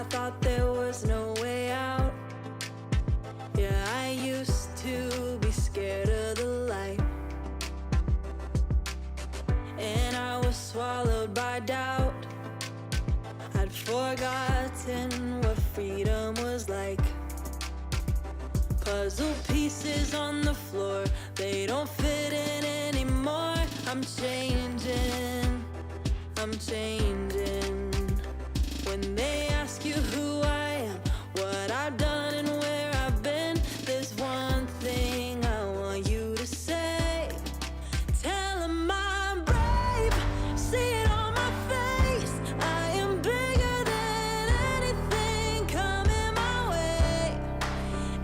thought there was no way out. Yeah, I used to be scared of the light, and I was swallowed by doubt. I'd forgotten what freedom was like. Puzzle pieces on the floor, they don't fit in anymore. I'm changing, I'm changing. When they ask you who I am, what I've done and where I've been, there's one thing I want you to say. Tell 'em I'm brave, see it on my face. I am bigger than anything coming my way.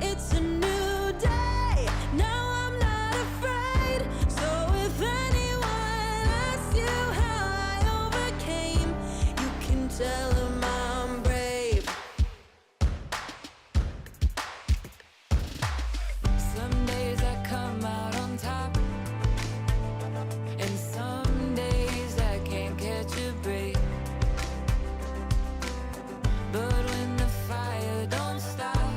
It's a new day, now I'm not afraid. So if anyone asks you how I overcame, you can tell 'em I'm brave. Some days I come out on top, and some days I can't catch a break. But when the fire don't stop,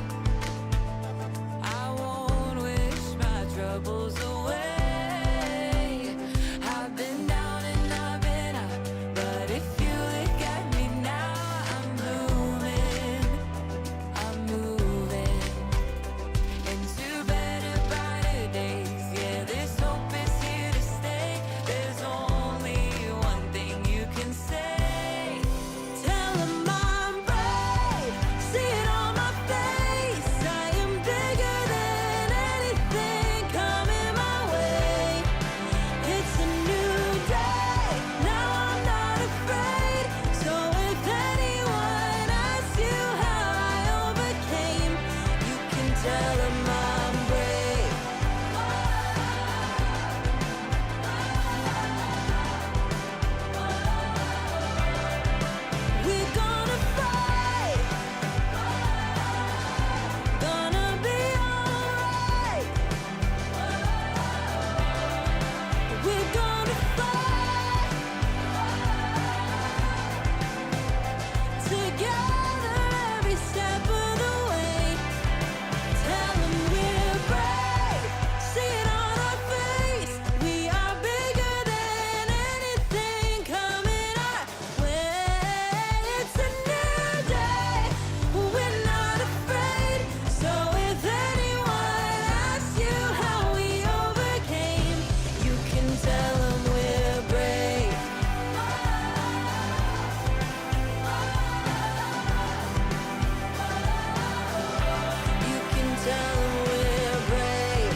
I won't wish my troubles away. I've been down and I've been up, but if you look at me now, I'm moving into better, brighter days. Yeah, this hope is here to stay. There's only one thing you can say. Tell 'em I'm brave, see it on my face. I am bigger than anything coming my way. It's a new day, now I'm not afraid. So if anyone asks you how I overcame, you can tell 'em I'm brave. We're gonna fight, gonna be alright. We're gonna fight together every step of the way. Tell 'em we're brave, see it on our face. We are bigger than anything coming our way. It's a new day, we're not afraid. So if anyone asks you how we overcame, you can tell 'em we're brave. You can tell 'em we're brave.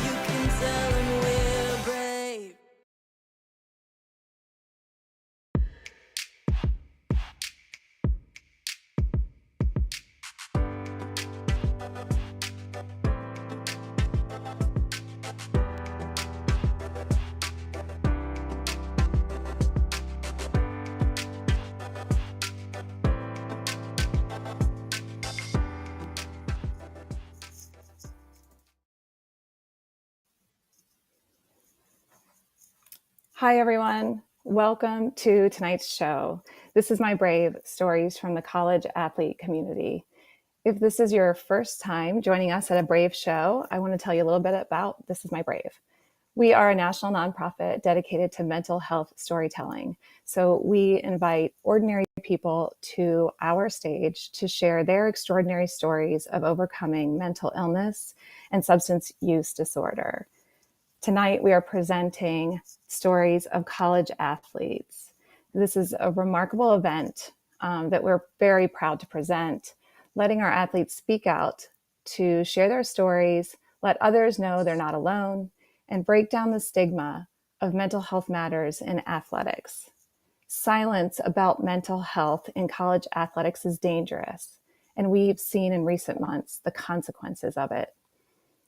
You can tell 'em we're brave. Hi, everyone. Welcome to tonight's show. This is My Brave, Stories from the College Athlete Community. If this is your first time joining us at a Brave show, I want to tell you a little bit about This is My Brave. We are a national nonprofit dedicated to mental health storytelling. So we invite ordinary people to our stage to share their extraordinary stories of overcoming mental illness and substance use disorder. Tonight, we are presenting stories of college athletes. This is a remarkable event that we're very proud to present, letting our athletes speak out to share their stories, let others know they're not alone, and break down the stigma of mental health matters in athletics. Silence about mental health in college athletics is dangerous, and we've seen in recent months the consequences of it.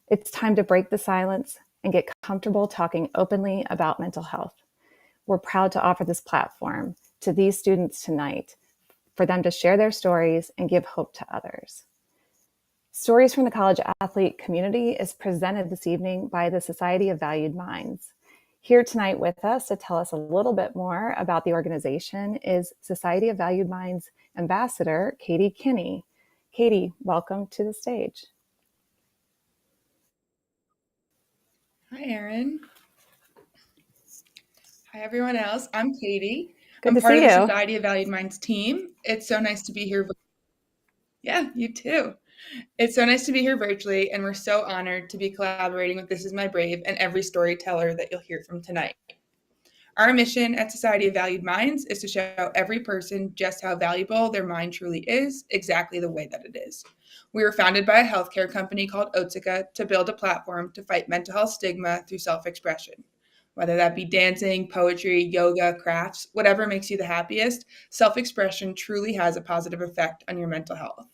It's time to break the silence and get comfortable talking openly about mental health. We're proud to offer this platform to these students tonight for them to share their stories and give hope to others. Stories from the College Athlete Community is presented this evening by the Society of Valued Minds. Here tonight with us to tell us a little bit more about the organization is Society of Valued Minds Ambassador Katie Kinney. Katie, welcome to the stage. Hi, Erin. Hi, everyone else. I'm Katie. Good I'm to part see of the you. Society of Valued Minds team. It's so nice to be here. Yeah, you too. It's so nice to be here virtually, and we're so honored to be collaborating with This Is My Brave and every storyteller that you'll hear from tonight. Our mission at Society of Valued Minds is to show every person just how valuable their mind truly is, exactly the way that it is. We were founded by a healthcare company called Otsuka to build a platform to fight mental health stigma through self-expression. Whether that be dancing, poetry, yoga, crafts, whatever makes you the happiest, self-expression truly has a positive effect on your mental health.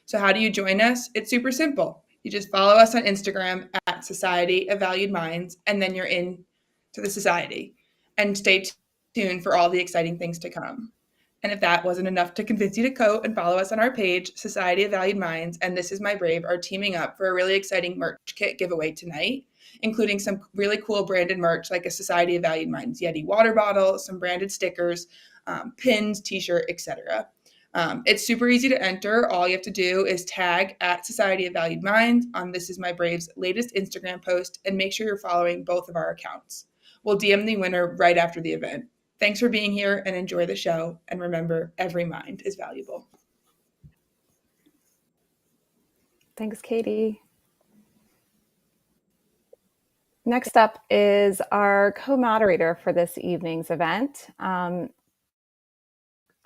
So how do you join us? It's super simple. You just follow us on Instagram at Society of Valued Minds, and then you're in to the society. And stay tuned for all the exciting things to come. And if that wasn't enough to convince you to go and follow us on our page, Society of Valued Minds and This Is My Brave are teaming up for a really exciting merch kit giveaway tonight, including some really cool branded merch like a Society of Valued Minds Yeti water bottle, some branded stickers, pins, t-shirt, etc. It's super easy to enter. All you have to do is tag at Society of Valued Minds on This Is My Brave's latest Instagram post and make sure you're following both of our accounts. We'll DM the winner right after the event. Thanks for being here and enjoy the show. And remember, every mind is valuable. Thanks, Katie. Next up is our co-moderator for this evening's event.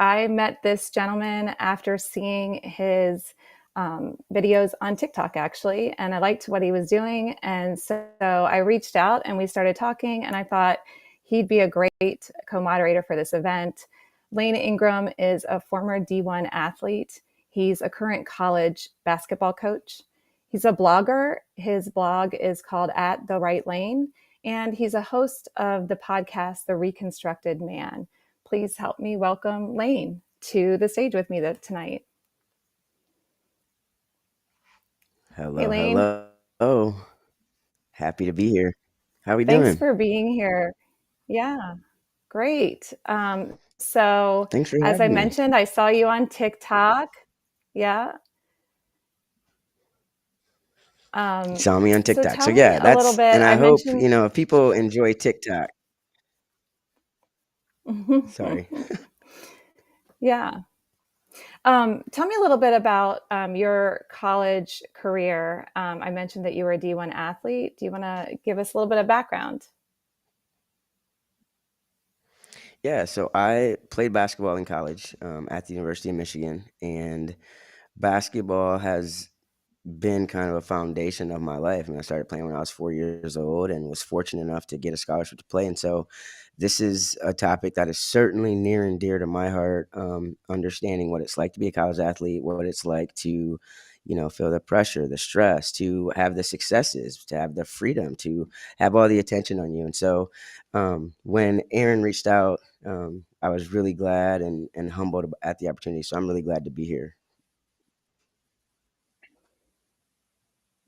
I met this gentleman after seeing his videos on TikTok, actually, and I liked what he was doing. And so I reached out and we started talking, and I thought he'd be a great co-moderator for this event. Lane Ingram is a former D1 athlete. He's a current college basketball coach. He's a blogger. His blog is called At the Right Lane, and he's a host of the podcast, The Reconstructed Man. Please help me welcome Lane to the stage with me tonight. Hello, Hey, Lane. hello. Happy to be here. How we Thanks doing? for being here. Yeah, great. So, Thanks for as I having me. mentioned, I saw you on TikTok. Yeah. You Um, saw me on so TikTok. tell So me yeah, a little bit. and I I hope, mentioned. if people enjoy TikTok. Sorry. Yeah. Tell me a little bit about your college career. I mentioned that you were a D1 athlete. Do you want to give us a little bit of background? Yeah, so I played basketball in college at the University of Michigan, and basketball has been kind of a foundation of my life. I mean, I started playing when I was 4 years old and was fortunate enough to get a scholarship to play. And so this is a topic that is certainly near and dear to my heart. Understanding what it's like to be a college athlete, what it's like to, feel the pressure, the stress, to have the successes, to have the freedom, to have all the attention on you. And so when Aaron reached out, I was really glad and humbled at the opportunity. So I'm really glad to be here.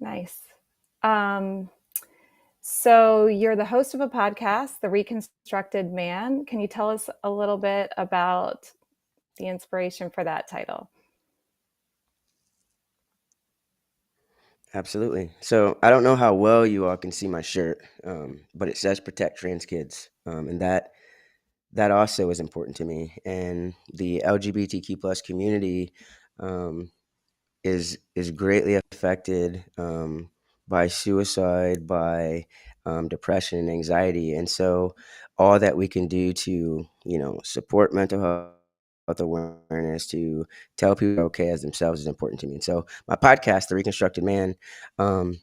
Nice. Um, so you're the host of a podcast, The Reconstructed Man. Can you tell us a little bit about the inspiration for that title? Absolutely. So I don't know how well you all can see my shirt, but it says "Protect Trans Kids," and that also is important to me. And the LGBTQ plus community um, is greatly affected by suicide, by depression and anxiety, and so all that we can do to support mental health awareness, to tell people they're okay as themselves, is important to me. And so my podcast, The Reconstructed Man, um,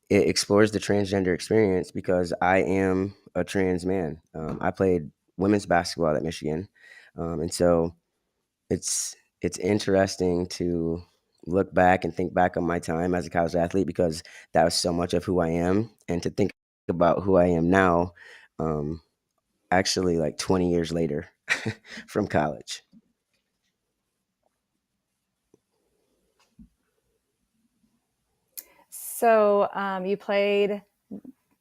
it explores the transgender experience because I am a trans man. I played women's basketball at Michigan, and so it's interesting to look back and think back on my time as a college athlete because that was so much of who I am, and to think about who I am now, um, actually like 20 years later from college. So you played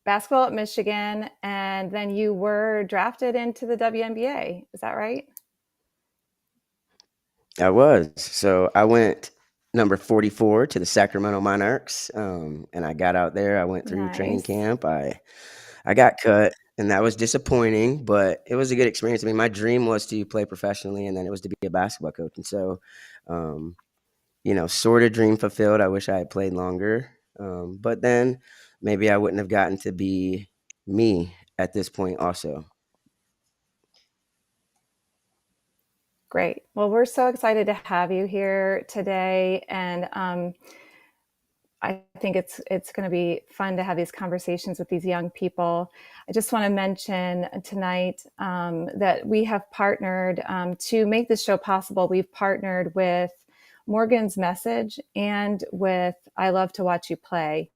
basketball at Michigan, and then you were drafted into the WNBA. Is that right? I was. So I went number 44 to the Sacramento Monarchs, and I got out there. I went through training Nice. camp. I got cut, and that was disappointing, but it was a good experience. I mean, my dream was to play professionally, and then it was to be a basketball coach. And so, um, sort of dream fulfilled. I wish I had played longer, but then maybe I wouldn't have gotten to be me at this point also. Great. Well, we're so excited to have you here today, and I think it's going to be fun to have these conversations with these young people. I just want to mention tonight that we have partnered to make this show possible. We've partnered with Morgan's Message and with I Love to Watch You Play.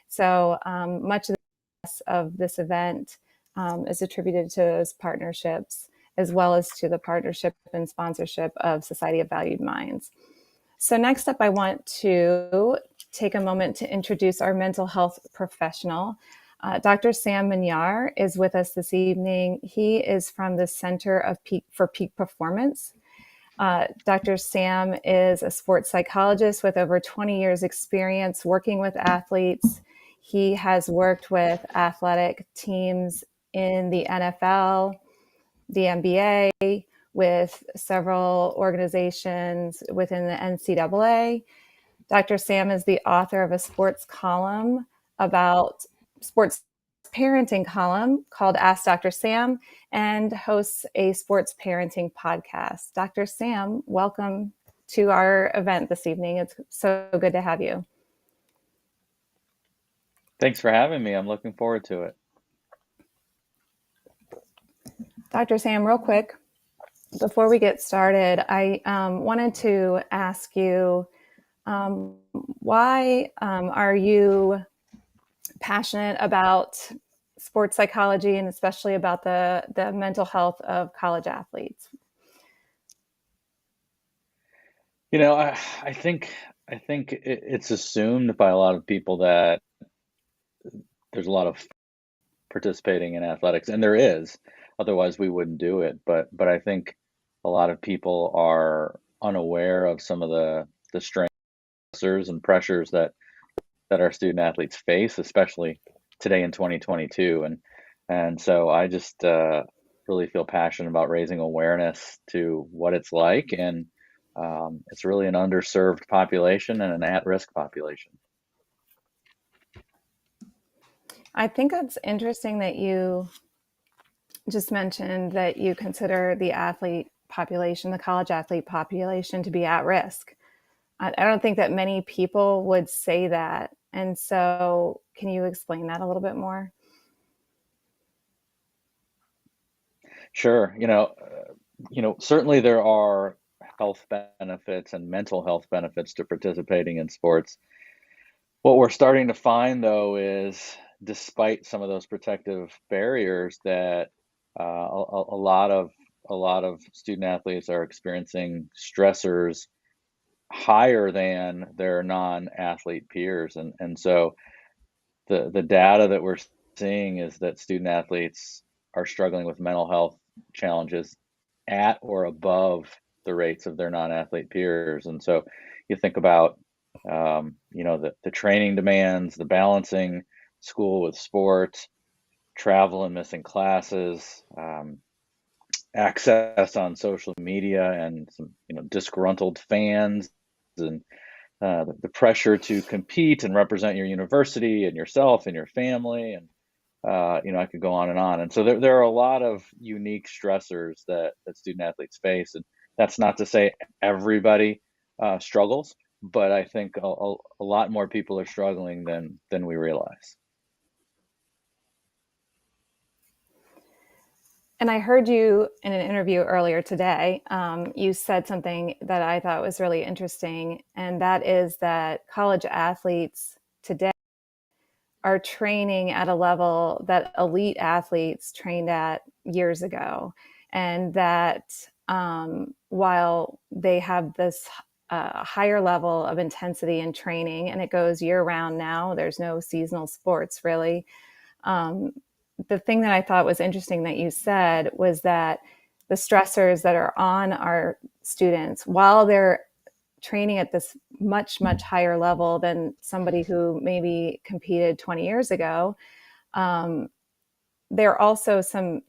So much of the success of this event is attributed to those partnerships, as well as to the partnership and sponsorship of Society of Valued Minds. So next up, I want to take a moment to introduce our mental health professional. Dr. Sam Minyar is with us this evening. He is from the Center for Peak Performance. Dr. Sam is a sports psychologist with over 20 years experience working with athletes. He has worked with athletic teams in the NFL, the NBA, with several organizations within the NCAA. Dr. Sam is the author of a sports parenting column called Ask Dr. Sam, and hosts a sports parenting podcast. Dr. Sam, welcome to our event this evening. It's so good to have you. Thanks for having me. I'm looking forward to it. Dr. Sam, real quick, before we get started, I wanted to ask you, why are you passionate about sports psychology and especially about the mental health of college athletes? I think it's assumed by a lot of people that there's a lot of participating in athletics, and there is. Otherwise, we wouldn't do it. But I think a lot of people are unaware of some of the stressors and pressures that our student athletes face, especially today in 2022. And so I just really feel passionate about raising awareness to what it's like, and it's really an underserved population and an at-risk population. I think it's interesting that you just mentioned that you consider the college athlete population, to be at risk. I don't think that many people would say that. And so can you explain that a little bit more? Sure. Certainly there are health benefits and mental health benefits to participating in sports. What we're starting to find, though, is despite some of those protective barriers, that a lot of student athletes are experiencing stressors higher than their non-athlete peers, and so the data that we're seeing is that student athletes are struggling with mental health challenges at or above the rates of their non-athlete peers. And so you think about the training demands, the balancing school with sports, travel and missing classes, access on social media, and some disgruntled fans, and the pressure to compete and represent your university and yourself and your family, and I could go on and on. And so there are a lot of unique stressors that student athletes face, and that's not to say everybody struggles, but I think a lot more people are struggling than we realize. And I heard you in an interview earlier today. You said something that I thought was really interesting, and that is that college athletes today are training at a level that elite athletes trained at years ago. And that while they have this higher level of intensity in training, and it goes year round now, there's no seasonal sports really, The thing that I thought was interesting that you said was that the stressors that are on our students while they're training at this much, much higher level than somebody who maybe competed 20 years ago, there are also some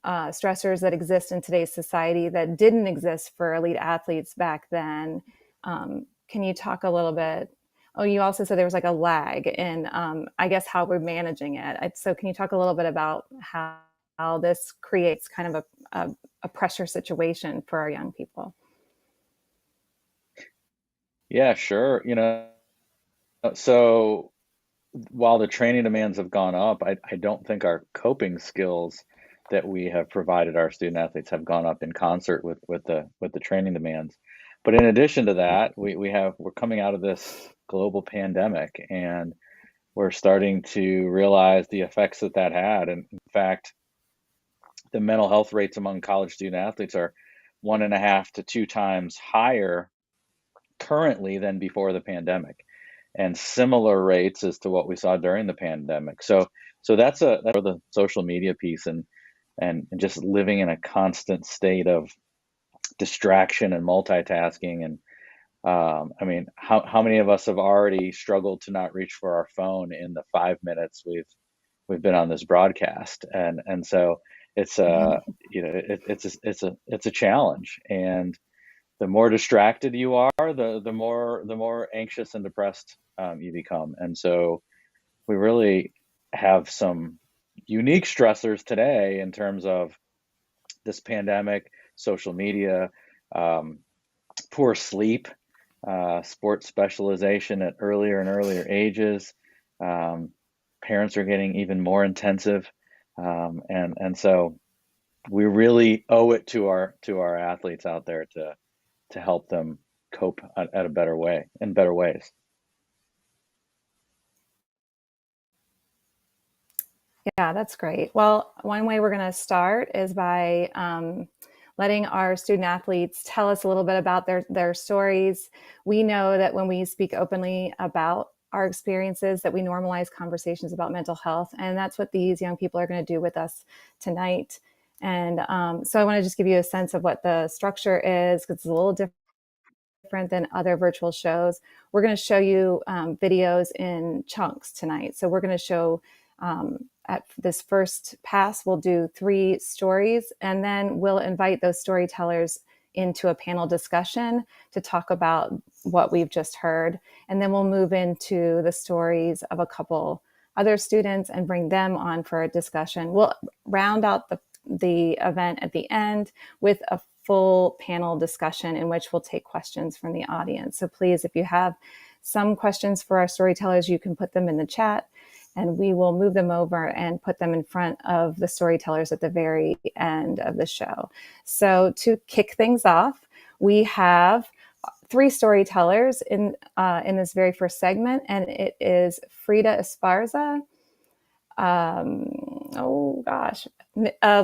stressors that exist in today's society that didn't exist for elite athletes back then. Can you talk a little bit? Oh, you also said there was like a lag in, I guess, how we're managing it. So can you talk a little bit about how this creates kind of a pressure situation for our young people? Yeah, sure. So while the training demands have gone up, I don't think our coping skills that we have provided our student athletes have gone up in concert with the training demands. But in addition to that, we're coming out of this global pandemic, and we're starting to realize the effects that had. And in fact, the mental health rates among college student athletes are 1.5 to 2 times higher currently than before the pandemic, and similar rates as to what we saw during the pandemic. So that's the social media piece, and just living in a constant state of distraction and multitasking. And I mean, how many of us have already struggled to not reach for our phone in the 5 minutes we've been on this broadcast? And so it's it's a challenge. And the more distracted you are, the more anxious and depressed you become. And so we really have some unique stressors today in terms of this pandemic, social media, poor sleep, sports specialization at earlier and earlier ages. Parents are getting even more intensive, and so we really owe it to our athletes out there to help them cope at a better way, in better ways. Yeah, that's great. Well, one way we're going to start is by letting our student athletes tell us a little bit about their stories. We know that when we speak openly about our experiences, that we normalize conversations about mental health, and that's what these young people are going to do with us tonight. And so I want to just give you a sense of what the structure is, because it's a little different than other virtual shows. We're going to show you videos in chunks tonight. So we're going to show at this first pass, we'll do 3 stories, and then we'll invite those storytellers into a panel discussion to talk about what we've just heard. And then we'll move into the stories of a couple other students and bring them on for a discussion. We'll round out the event at the end with a full panel discussion in which we'll take questions from the audience. So please, if you have some questions for our storytellers, you can put them in the chat, and we will move them over and put them in front of the storytellers at the very end of the show. So to kick things off, we have 3 storytellers in this very first segment, and it is Frida Esparza,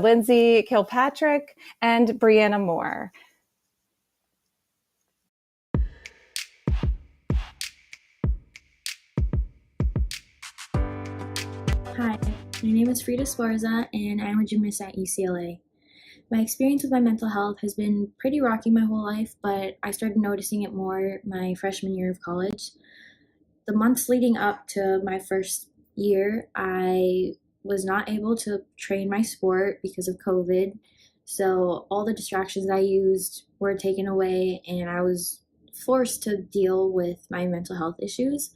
Lindsay Kilpatrick, and Brianna Moore. Hi, my name is Frida Esparza, and I'm a gymnast at UCLA. My experience with my mental health has been pretty rocky my whole life, but I started noticing it more my freshman year of college. The months leading up to my first year, I was not able to train my sport because of COVID, so all the distractions I used were taken away, and I was forced to deal with my mental health issues.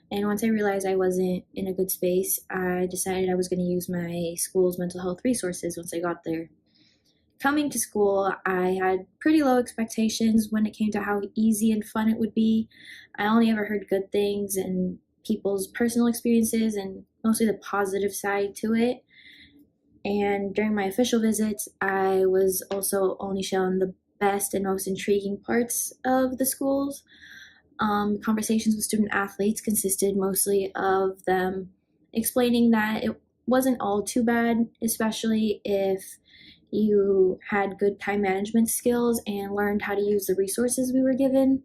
And once I realized I wasn't in a good space, I decided I was going to use my school's mental health resources once I got there. Coming to school, I had pretty low expectations when it came to how easy and fun it would be. I only ever heard good things and people's personal experiences and mostly the positive side to it. And during my official visits, I was also only shown the best and most intriguing parts of the schools. Conversations with student athletes consisted mostly of them explaining that it wasn't all too bad, especially if you had good time management skills and learned how to use the resources we were given.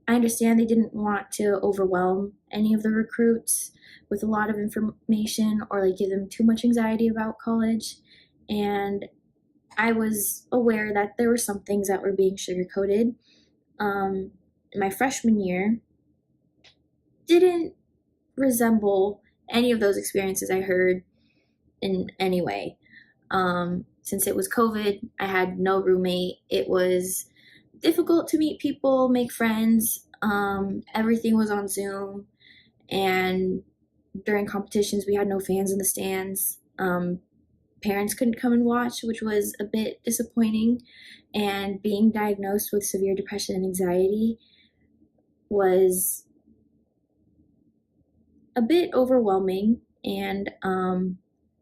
I understand they didn't want to overwhelm any of the recruits with a lot of information or like give them too much anxiety about college. And I was aware that there were some things that were being sugarcoated. My freshman year didn't resemble any of those experiences I heard in any way. Since it was COVID, I had no roommate. It was difficult to meet people, make friends. Everything was on Zoom, and during competitions, we had no fans in the stands. Parents couldn't come and watch, which was a bit disappointing. And being diagnosed with severe depression and anxiety was a bit overwhelming, and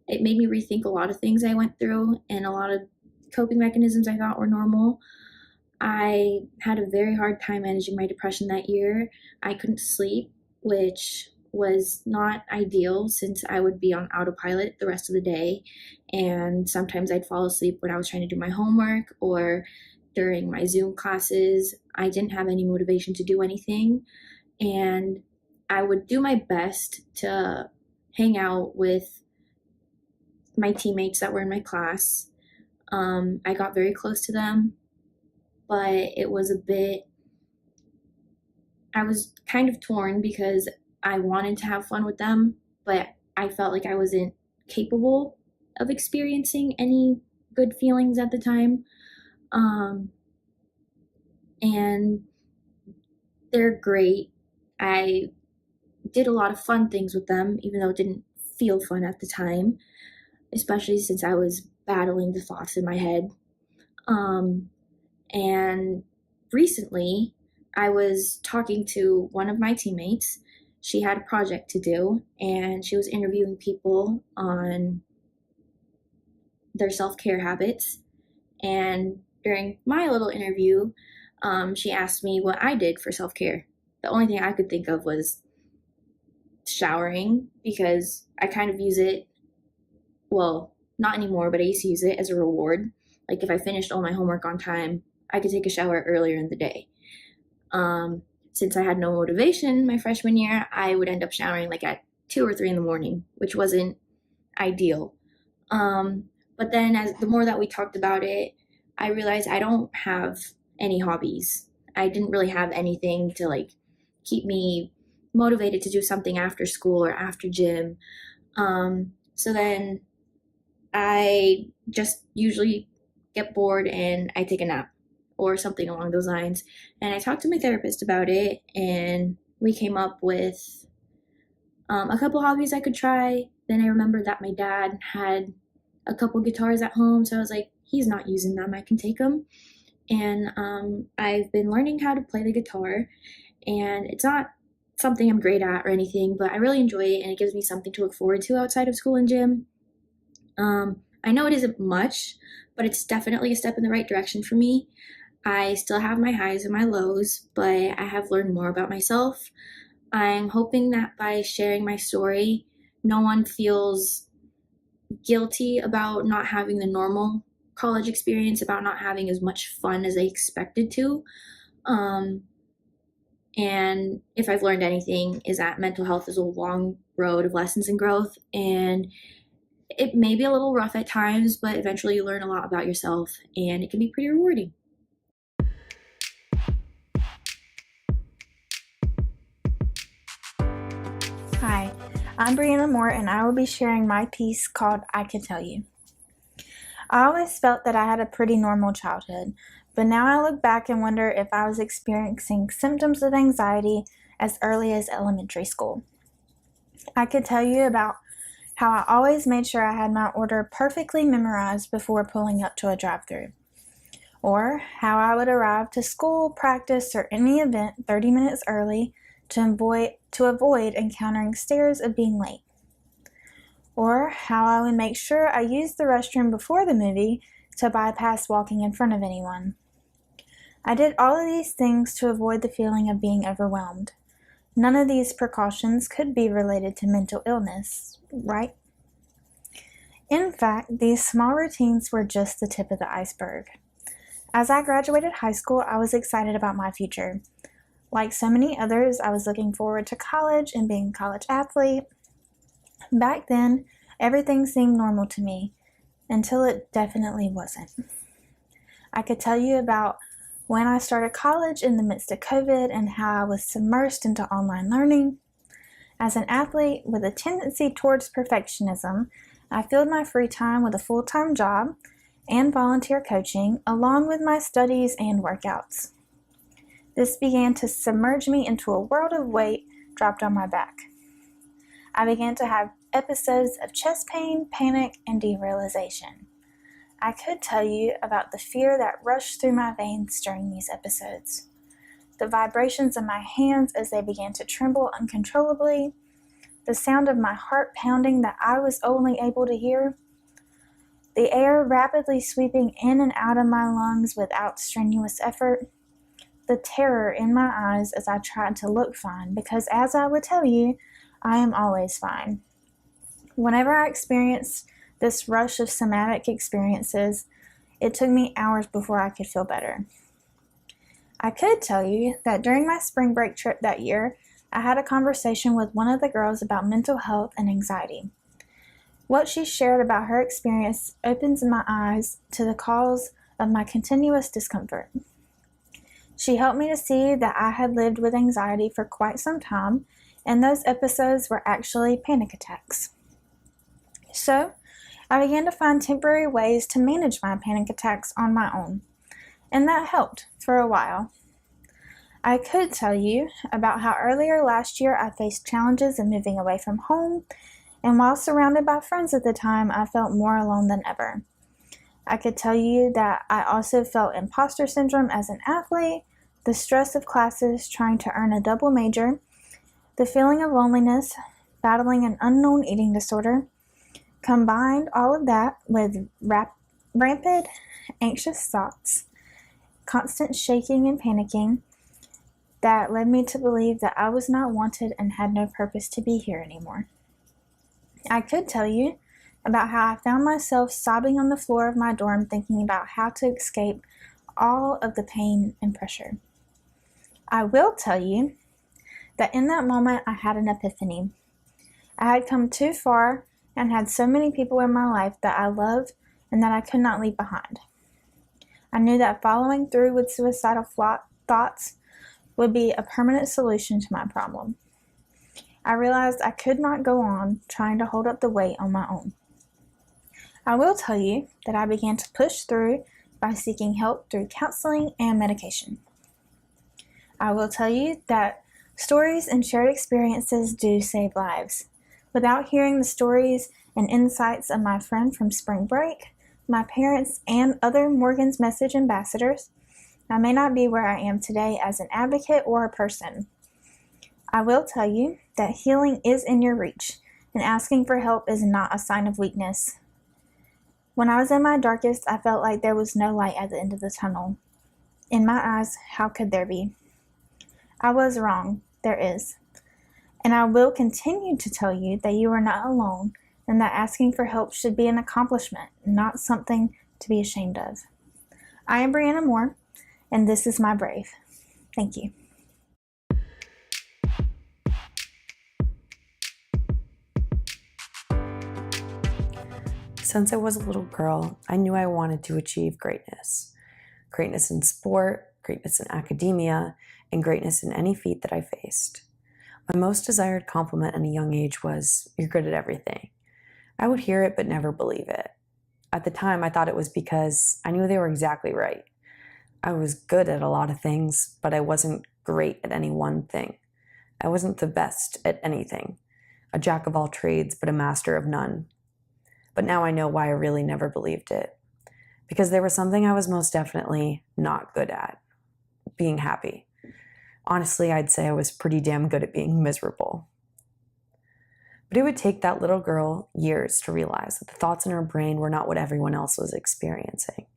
it made me rethink a lot of things I went through and a lot of coping mechanisms I thought were normal. I had a very hard time managing my depression that year. I couldn't sleep, which was not ideal since I would be on autopilot the rest of the day. And sometimes I'd fall asleep when I was trying to do my homework or during my Zoom classes. I didn't have any motivation to do anything. And I would do my best to hang out with my teammates that were in my class. I got very close to them, but it was I was kind of torn because I wanted to have fun with them, but I felt like I wasn't capable of experiencing any good feelings at the time. And they're great. I did a lot of fun things with them, even though it didn't feel fun at the time, especially since I was battling the thoughts in my head. And recently, I was talking to one of my teammates. She had a project to do, and she was interviewing people on their self-care habits. And during my little interview, she asked me what I did for self-care. The only thing I could think of was showering, because I kind of use it, well, not anymore, but I used to use it as a reward. Like if I finished all my homework on time, I could take a shower earlier in the day. Since I had no motivation my freshman year, I would end up showering like at 2 or 3 in the morning, which wasn't ideal. But then as the more that we talked about it, I realized I don't have any hobbies. I didn't really have anything to like keep me motivated to do something after school or after gym. So then I just usually get bored and I take a nap or something along those lines. And I talked to my therapist about it, and we came up with a couple hobbies I could try. Then I remembered that my dad had a couple guitars at home, so I was like, he's not using them, I can take them. And I've been learning how to play the guitar, and it's not something I'm great at or anything, but I really enjoy it, and it gives me something to look forward to outside of school and gym. I know it isn't much, but it's definitely a step in the right direction for me. I still have my highs and my lows, but I have learned more about myself. I'm hoping that by sharing my story, no one feels guilty about not having the normal college experience, about not having as much fun as they expected to. And if I've learned anything, is that mental health is a long road of lessons and growth, and it may be a little rough at times, but eventually you learn a lot about yourself, and it can be pretty rewarding. Hi, I'm Brianna Moore, and I will be sharing my piece called I Could Tell You. I always felt that I had a pretty normal childhood, but now I look back and wonder if I was experiencing symptoms of anxiety as early as elementary school. I could tell you about how I always made sure I had my order perfectly memorized before pulling up to a drive-thru, or how I would arrive to school, practice, or any event 30 minutes early to avoid encountering stares of being late, or how I would make sure I used the restroom before the movie to bypass walking in front of anyone. I did all of these things to avoid the feeling of being overwhelmed. None of these precautions could be related to mental illness, right? In fact, these small routines were just the tip of the iceberg. As I graduated high school, I was excited about my future. Like so many others, I was looking forward to college and being a college athlete. Back then, everything seemed normal to me, until it definitely wasn't. I could tell you about when I started college in the midst of COVID and how I was submersed into online learning. As an athlete with a tendency towards perfectionism, I filled my free time with a full-time job and volunteer coaching, along with my studies and workouts. This began to submerge me into a world of weight dropped on my back. I began to have episodes of chest pain, panic, and derealization. I could tell you about the fear that rushed through my veins during these episodes, the vibrations of my hands as they began to tremble uncontrollably, the sound of my heart pounding that I was only able to hear, the air rapidly sweeping in and out of my lungs without strenuous effort, the terror in my eyes as I tried to look fine, because as I would tell you, I am always fine. Whenever I experienced this rush of somatic experiences, it took me hours before I could feel better. I could tell you that during my spring break trip that year, I had a conversation with one of the girls about mental health and anxiety. What she shared about her experience opens my eyes to the cause of my continuous discomfort. She helped me to see that I had lived with anxiety for quite some time, and those episodes were actually panic attacks. So, I began to find temporary ways to manage my panic attacks on my own, and that helped for a while. I could tell you about how earlier last year I faced challenges in moving away from home, and while surrounded by friends at the time, I felt more alone than ever. I could tell you that I also felt imposter syndrome as an athlete, the stress of classes trying to earn a double major, the feeling of loneliness, battling an unknown eating disorder. Combined all of that with rampant anxious thoughts, constant shaking and panicking, that led me to believe that I was not wanted and had no purpose to be here anymore. I could tell you about how I found myself sobbing on the floor of my dorm thinking about how to escape all of the pain and pressure. I will tell you that in that moment I had an epiphany. I had come too far and had so many people in my life that I loved and that I could not leave behind. I knew that following through with suicidal thoughts would be a permanent solution to my problem. I realized I could not go on trying to hold up the weight on my own. I will tell you that I began to push through by seeking help through counseling and medication. I will tell you that stories and shared experiences do save lives. Without hearing the stories and insights of my friend from spring break, my parents, and other Morgan's Message ambassadors, I may not be where I am today as an advocate or a person. I will tell you that healing is in your reach, and asking for help is not a sign of weakness. When I was in my darkest, I felt like there was no light at the end of the tunnel. In my eyes, how could there be? I was wrong. There is. And I will continue to tell you that you are not alone and that asking for help should be an accomplishment, not something to be ashamed of. I am Brianna Moore, and this is my Brave. Thank you. Since I was a little girl, I knew I wanted to achieve greatness. Greatness in sport, greatness in academia, and greatness in any feat that I faced. My most desired compliment at a young age was, "You're good at everything." I would hear it but never believe it. At the time, I thought it was because I knew they were exactly right. I was good at a lot of things, but I wasn't great at any one thing. I wasn't the best at anything, a jack of all trades but a master of none. But now I know why I really never believed it. Because there was something I was most definitely not good at: being happy. Honestly, I'd say I was pretty damn good at being miserable. But it would take that little girl years to realize that the thoughts in her brain were not what everyone else was experiencing.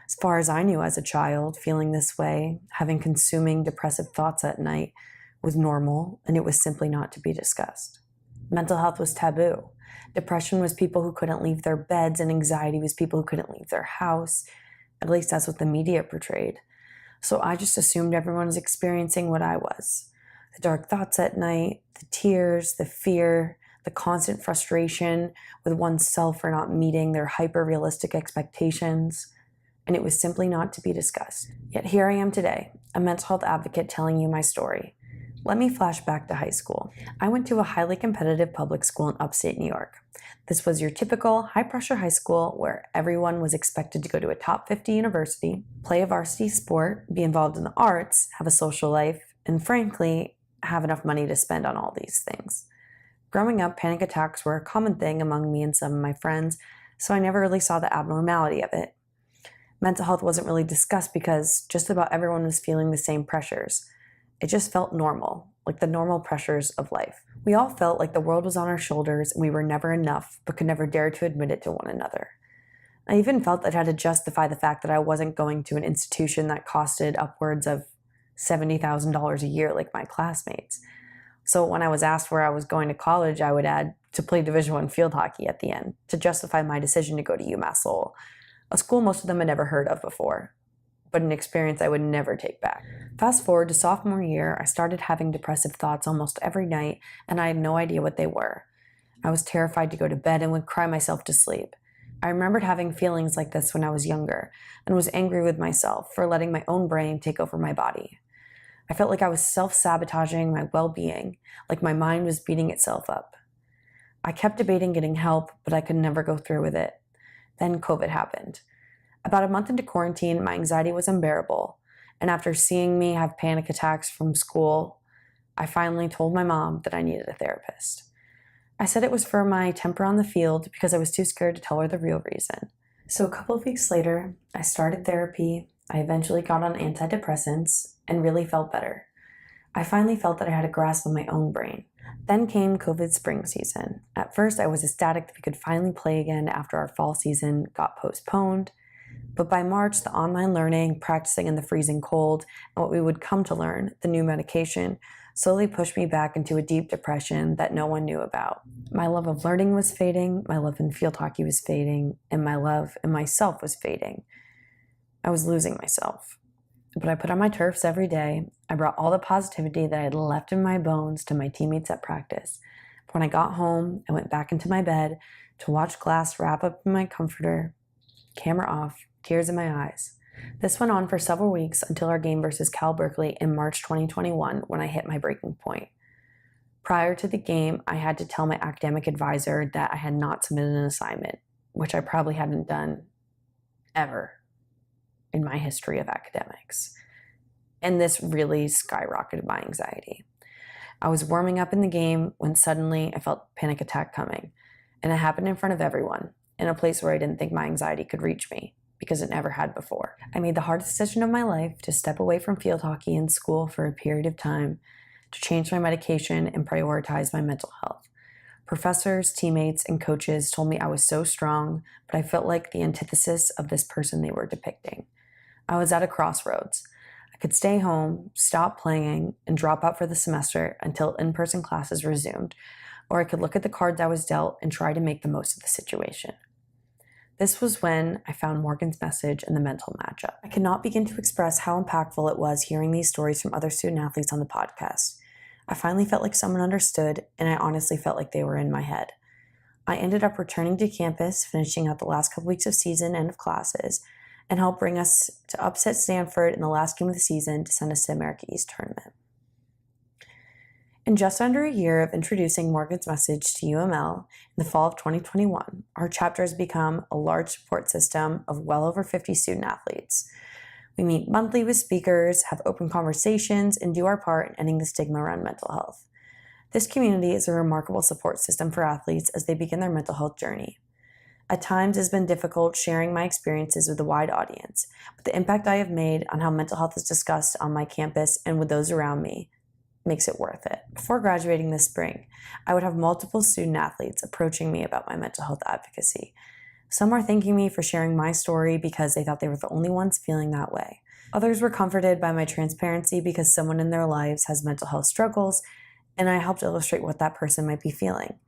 As far as I knew as a child, feeling this way, having consuming depressive thoughts at night, was normal, and it was simply not to be discussed. Mental health was taboo. Depression was people who couldn't leave their beds, and anxiety was people who couldn't leave their house. At least that's what the media portrayed. So I just assumed everyone was experiencing what I was. The dark thoughts at night, the tears, the fear, the constant frustration with oneself for not meeting their hyper-realistic expectations. And it was simply not to be discussed. Yet here I am today, a mental health advocate telling you my story. Let me flash back to high school. I went to a highly competitive public school in upstate New York. This was your typical high-pressure high school where everyone was expected to go to a top 50 university, play a varsity sport, be involved in the arts, have a social life, and frankly, have enough money to spend on all these things. Growing up, panic attacks were a common thing among me and some of my friends, so I never really saw the abnormality of it. Mental health wasn't really discussed because just about everyone was feeling the same pressures. It just felt normal, like the normal pressures of life. We all felt like the world was on our shoulders and we were never enough, but could never dare to admit it to one another. I even felt that I had to justify the fact that I wasn't going to an institution that costed upwards of $70,000 a year like my classmates. So when I was asked where I was going to college, I would add to play Division I field hockey at the end to justify my decision to go to UMass Lowell, a school most of them had never heard of before, but an experience I would never take back. Fast forward to sophomore year, I started having depressive thoughts almost every night, and I had no idea what they were. I was terrified to go to bed and would cry myself to sleep. I remembered having feelings like this when I was younger, and was angry with myself for letting my own brain take over my body. I felt like I was self-sabotaging my well-being, like my mind was beating itself up. I kept debating getting help, but I could never go through with it. Then COVID happened. About a month into quarantine, my anxiety was unbearable, and after seeing me have panic attacks from school, I finally told my mom that I needed a therapist. I said it was for my temper on the field because I was too scared to tell her the real reason. So a couple of weeks later, I started therapy. I eventually got on antidepressants and really felt better. I finally felt that I had a grasp on my own brain. Then came COVID spring season. At first, I was ecstatic that we could finally play again after our fall season got postponed. But by March, the online learning, practicing in the freezing cold, and what we would come to learn, the new medication, slowly pushed me back into a deep depression that no one knew about. My love of learning was fading, my love in field hockey was fading, and my love in myself was fading. I was losing myself. But I put on my turfs every day. I brought all the positivity that I had left in my bones to my teammates at practice. But when I got home, I went back into my bed to watch glass wrap up in my comforter, camera off, tears in my eyes. This went on for several weeks until our game versus Cal Berkeley in March 2021 when I hit my breaking point. Prior to the game, I had to tell my academic advisor that I had not submitted an assignment, which I probably hadn't done ever in my history of academics. And this really skyrocketed my anxiety. I was warming up in the game when suddenly I felt a panic attack coming. And it happened in front of everyone, in a place where I didn't think my anxiety could reach me, because it never had before. I made the hardest decision of my life to step away from field hockey and school for a period of time, to change my medication and prioritize my mental health. Professors, teammates, and coaches told me I was so strong, but I felt like the antithesis of this person they were depicting. I was at a crossroads. I could stay home, stop playing, and drop out for the semester until in-person classes resumed, or I could look at the cards I was dealt and try to make the most of the situation. This was when I found Morgan's message and the mental matchup. I cannot begin to express how impactful it was hearing these stories from other student athletes on the podcast. I finally felt like someone understood, and I honestly felt like they were in my head. I ended up returning to campus, finishing out the last couple weeks of season and of classes, and helped bring us to upset Stanford in the last game of the season to send us to the America East tournament. In just under a year of introducing Morgan's message to UML in the fall of 2021, our chapter has become a large support system of well over 50 student athletes. We meet monthly with speakers, have open conversations, and do our part in ending the stigma around mental health. This community is a remarkable support system for athletes as they begin their mental health journey. At times, it has been difficult sharing my experiences with a wide audience, but the impact I have made on how mental health is discussed on my campus and with those around me makes it worth it. Before graduating this spring, I would have multiple student athletes approaching me about my mental health advocacy. Some are thanking me for sharing my story because they thought they were the only ones feeling that way. Others were comforted by my transparency because someone in their lives has mental health struggles, and I helped illustrate what that person might be feeling.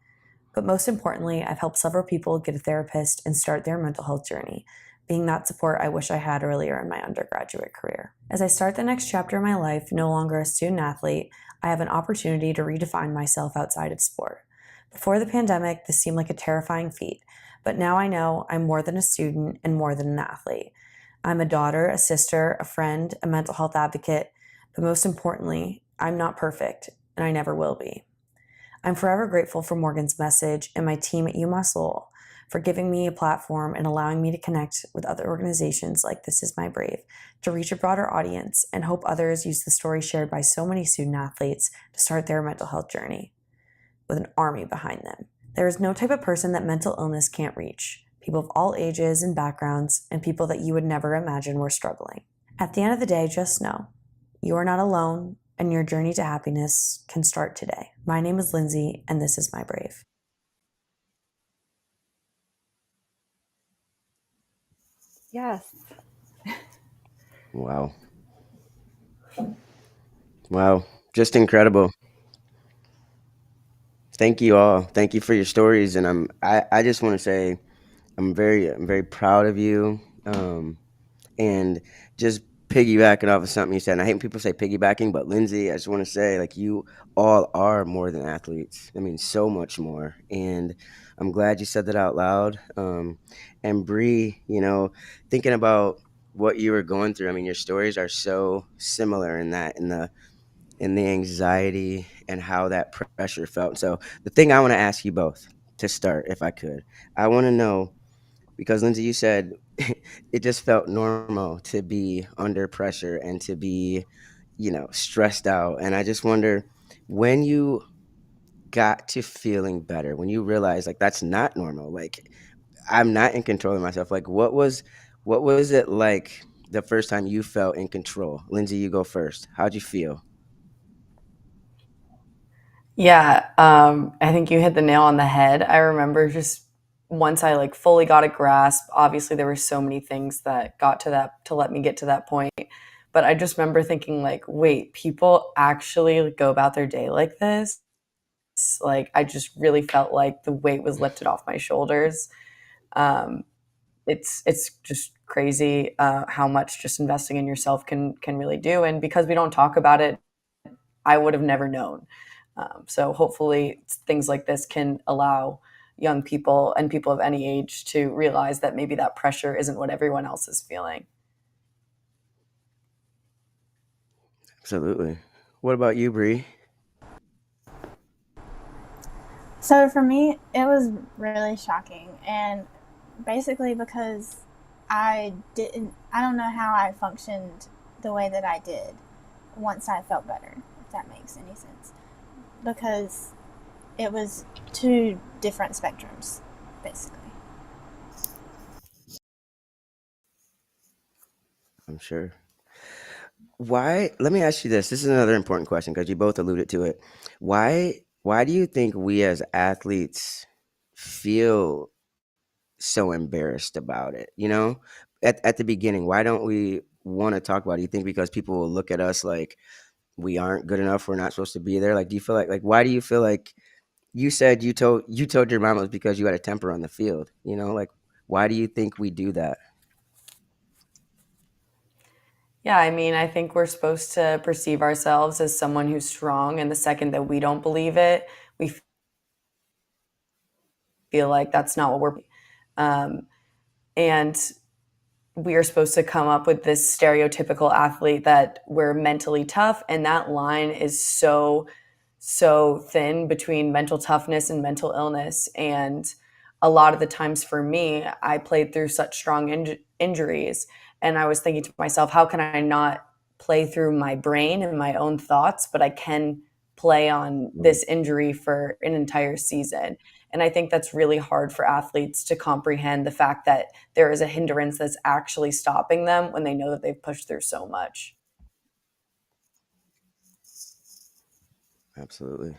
But most importantly, I've helped several people get a therapist and start their mental health journey being that support I wish I had earlier in my undergraduate career. As I start the next chapter of my life, no longer a student athlete, I have an opportunity to redefine myself outside of sport. Before the pandemic, this seemed like a terrifying feat, but now I know I'm more than a student and more than an athlete. I'm a daughter, a sister, a friend, a mental health advocate, but most importantly, I'm not perfect, and I never will be. I'm forever grateful for Morgan's message and my team at UMass Lowell for giving me a platform and allowing me to connect with other organizations like This Is My Brave to reach a broader audience and hope others use the story shared by so many student athletes to start their mental health journey with an army behind them. There is no type of person that mental illness can't reach. People of all ages and backgrounds and people that you would never imagine were struggling. At the end of the day, just know you are not alone and your journey to happiness can start today. My name is Lindsay and this is My Brave. Yes. Wow. Wow. Just incredible. Thank you all. Thank you for your stories. And I just want to say I'm very proud of you. And just piggybacking off of something you said, and I hate when people say piggybacking, but Lindsay, I just want to say, like, you all are more than athletes. I mean, so much more. And I'm glad you said that out loud. And Bree, thinking about what you were going through, I mean, your stories are so similar in that, in the anxiety and how that pressure felt. So the thing I want to ask you both to start, if I could, I want to know, because Lindsay, you said it just felt normal to be under pressure and to be, stressed out. And I just wonder, when you got to feeling better, when you realized like that's not normal, like I'm not in control of myself, like what was it like the first time you felt in control? Lindsay, you go first. How'd you feel? Yeah, I think you hit the nail on the head. I remember just once I like fully got a grasp, obviously there were so many things that got to that to let me get to that point. But I just remember thinking like, wait, people actually go about their day like this? Like I just really felt like the weight was lifted off my shoulders. Um, it's just crazy how much just investing in yourself can really do. And because we don't talk about it, I would have never known. So hopefully things like this can allow young people and people of any age to realize that maybe that pressure isn't what everyone else is feeling. Absolutely. What about you, Bree? So for me, it was really shocking, and basically because I don't know how I functioned the way that I did once I felt better, if that makes any sense. Because it was two different spectrums, basically. I'm sure. Why? Let me ask you this. This is another important question because you both alluded to it. Why do you think we as athletes feel so embarrassed about it? At the beginning, why don't we want to talk about it? Do you think because people will look at us like we aren't good enough, we're not supposed to be there? Like, do you feel like why do you feel like you said you told your mom it was because you had a temper on the field? Like, why do you think we do that? Yeah, I mean, I think we're supposed to perceive ourselves as someone who's strong, and the second that we don't believe it, we feel like that's not what we're. And we are supposed to come up with this stereotypical athlete that we're mentally tough, and that line is so thin between mental toughness and mental illness. And a lot of the times for me, I played through such strong injuries, and I was thinking to myself, how can I not play through my brain and my own thoughts, but I can play on this injury for an entire season? And I think that's really hard for athletes to comprehend, the fact that there is a hindrance that's actually stopping them when they know that they've pushed through so much. Absolutely.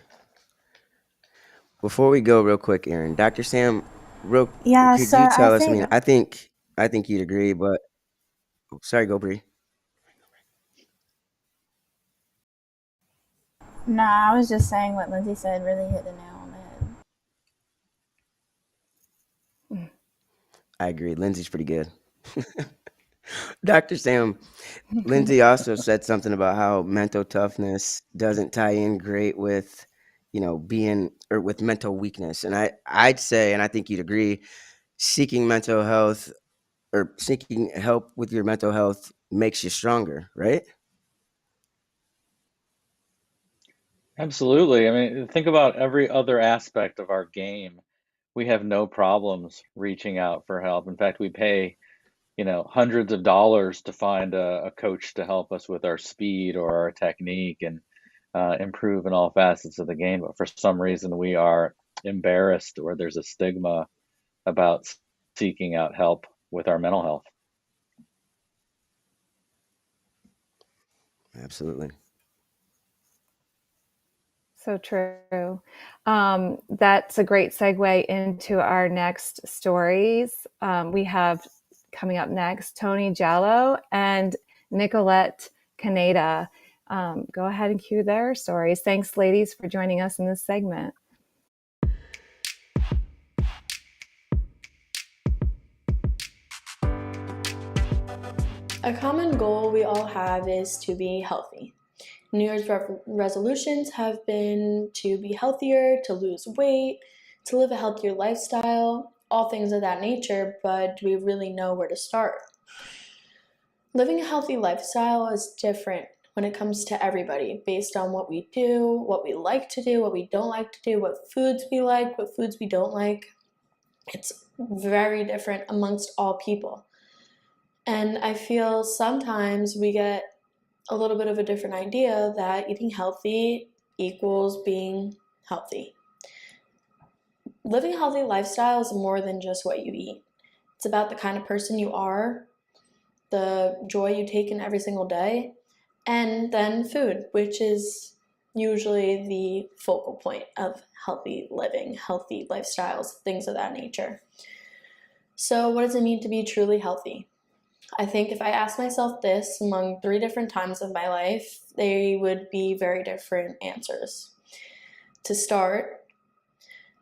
Before we go, real quick, Aaron, Dr. Sam, Yeah, could so you I tell us? I think, mean, I think you'd agree, but sorry, go Bree. no, I was just saying what Lindsay said really hit the nail on the head. I agree. Lindsay's pretty good. Dr. Sam, Lindsay also said something about how mental toughness doesn't tie in great with, being or with mental weakness. And I'd say, and I think you'd agree, seeking mental health or seeking help with your mental health makes you stronger, right? Absolutely. I mean, think about every other aspect of our game. We have no problems reaching out for help. In fact, we pay, hundreds of dollars to find a coach to help us with our speed or our technique and improve in all facets of the game. But for some reason, we are embarrassed or there's a stigma about seeking out help with our mental health. Absolutely. So true. That's a great segue into our next stories. We have coming up next Tony Jallo and Nicolette Caneda. Go ahead and cue their stories. Thanks, ladies, for joining us in this segment. A common goal we all have is to be healthy. New Year's resolutions have been to be healthier, to lose weight, to live a healthier lifestyle, all things of that nature, but do we really know where to start? Living a healthy lifestyle is different when it comes to everybody based on what we do, what we like to do, what we don't like to do, what foods we like, what foods we don't like. It's very different amongst all people. And I feel sometimes we get a little bit of a different idea that eating healthy equals being healthy. Living a healthy lifestyle is more than just what you eat. It's about the kind of person you are, the joy you take in every single day, and then food, which is usually the focal point of healthy living, healthy lifestyles, things of that nature. So what does it mean to be truly healthy? I think if I asked myself this among 3 different times of my life, they would be very different answers. To start,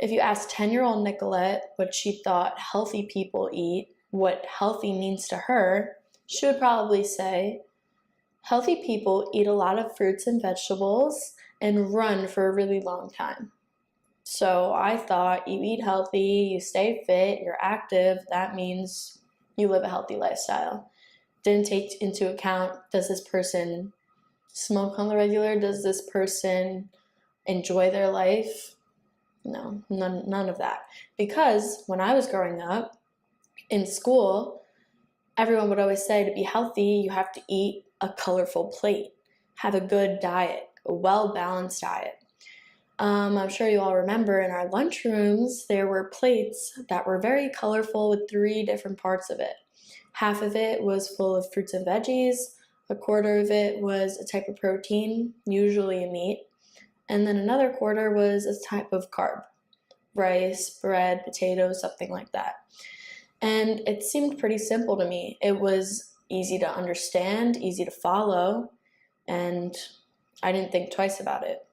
if you asked 10-year-old Nicolette what she thought healthy people eat, what healthy means to her, she would probably say, healthy people eat a lot of fruits and vegetables and run for a really long time. So I thought you eat healthy, you stay fit, you're active, that means you live a healthy lifestyle. Didn't take into account, does this person smoke on the regular? Does this person enjoy their life? No, none of that. Because when I was growing up in school, everyone would always say to be healthy, you have to eat a colorful plate, have a good diet, a well-balanced diet. I'm sure you all remember in our lunchrooms, there were plates that were very colorful with 3 different parts of it. Half of it was full of fruits and veggies, a quarter of it was a type of protein, usually a meat, and then another quarter was a type of carb, rice, bread, potatoes, something like that. And it seemed pretty simple to me. It was easy to understand, easy to follow, and I didn't think twice about it.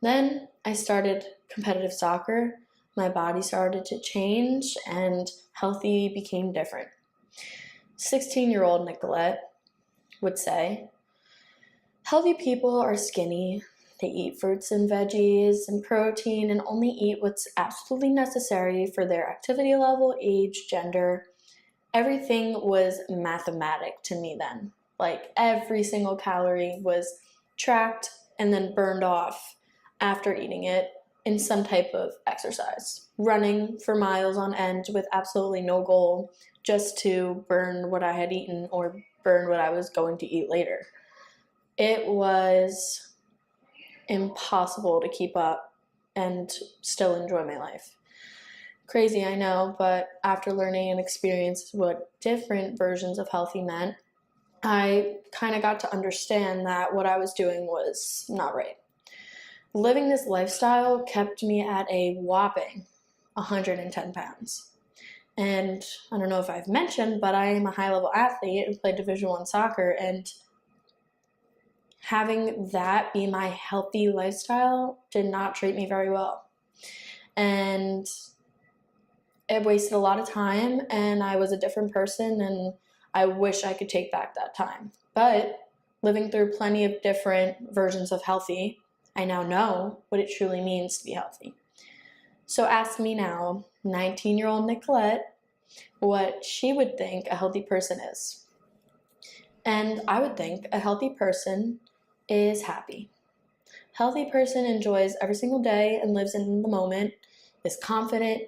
Then I started competitive soccer. My body started to change and healthy became different. 16-year-old Nicolette would say, healthy people are skinny. They eat fruits and veggies and protein and only eat what's absolutely necessary for their activity level, age, gender. Everything was mathematic to me then. Like every single calorie was tracked and then burned off after eating it in some type of exercise. Running for miles on end with absolutely no goal, just to burn what I had eaten or burn what I was going to eat later. It was impossible to keep up and still enjoy my life. Crazy, I know, but after learning and experiencing what different versions of healthy meant, I kind of got to understand that what I was doing was not right. Living this lifestyle kept me at a whopping 110 pounds. And I don't know if I've mentioned, but I am a high-level athlete and play Division I soccer, and having that be my healthy lifestyle did not treat me very well. And it wasted a lot of time, and I was a different person, and I wish I could take back that time. But living through plenty of different versions of healthy, I now know what it truly means to be healthy. So ask me now, 19-year-old Nicolette, what she would think a healthy person is. And I would think a healthy person is happy. Healthy person enjoys every single day and lives in the moment, is confident,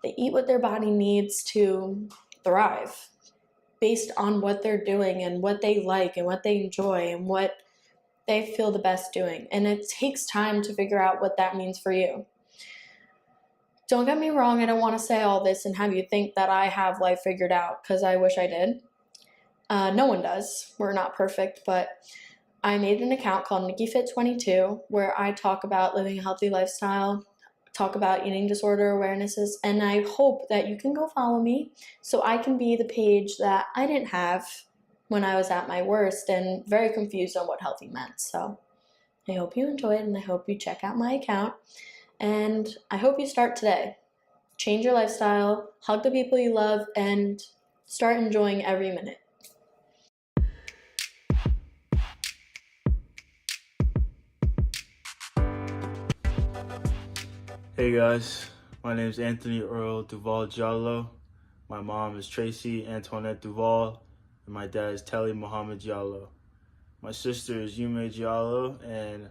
they eat what their body needs to thrive based on what they're doing and what they like and what they enjoy and what they feel the best doing. And it takes time to figure out what that means for you. Don't get me wrong, I don't want to say all this and have you think that I have life figured out, because I wish I did. No one does. We're not perfect, but I made an account called NikkiFit22 where I talk about living a healthy lifestyle, talk about eating disorder awarenesses, and I hope that you can go follow me so I can be the page that I didn't have when I was at my worst and very confused on what healthy meant. So I hope you enjoyed, and I hope you check out my account, and I hope you start today. Change your lifestyle, hug the people you love, and start enjoying every minute. Hey guys, my name is Anthony Earl Duval Diallo. My mom is Tracy Antoinette Duval, and my dad is Telly Mohammed Diallo. My sister is Yume Diallo, and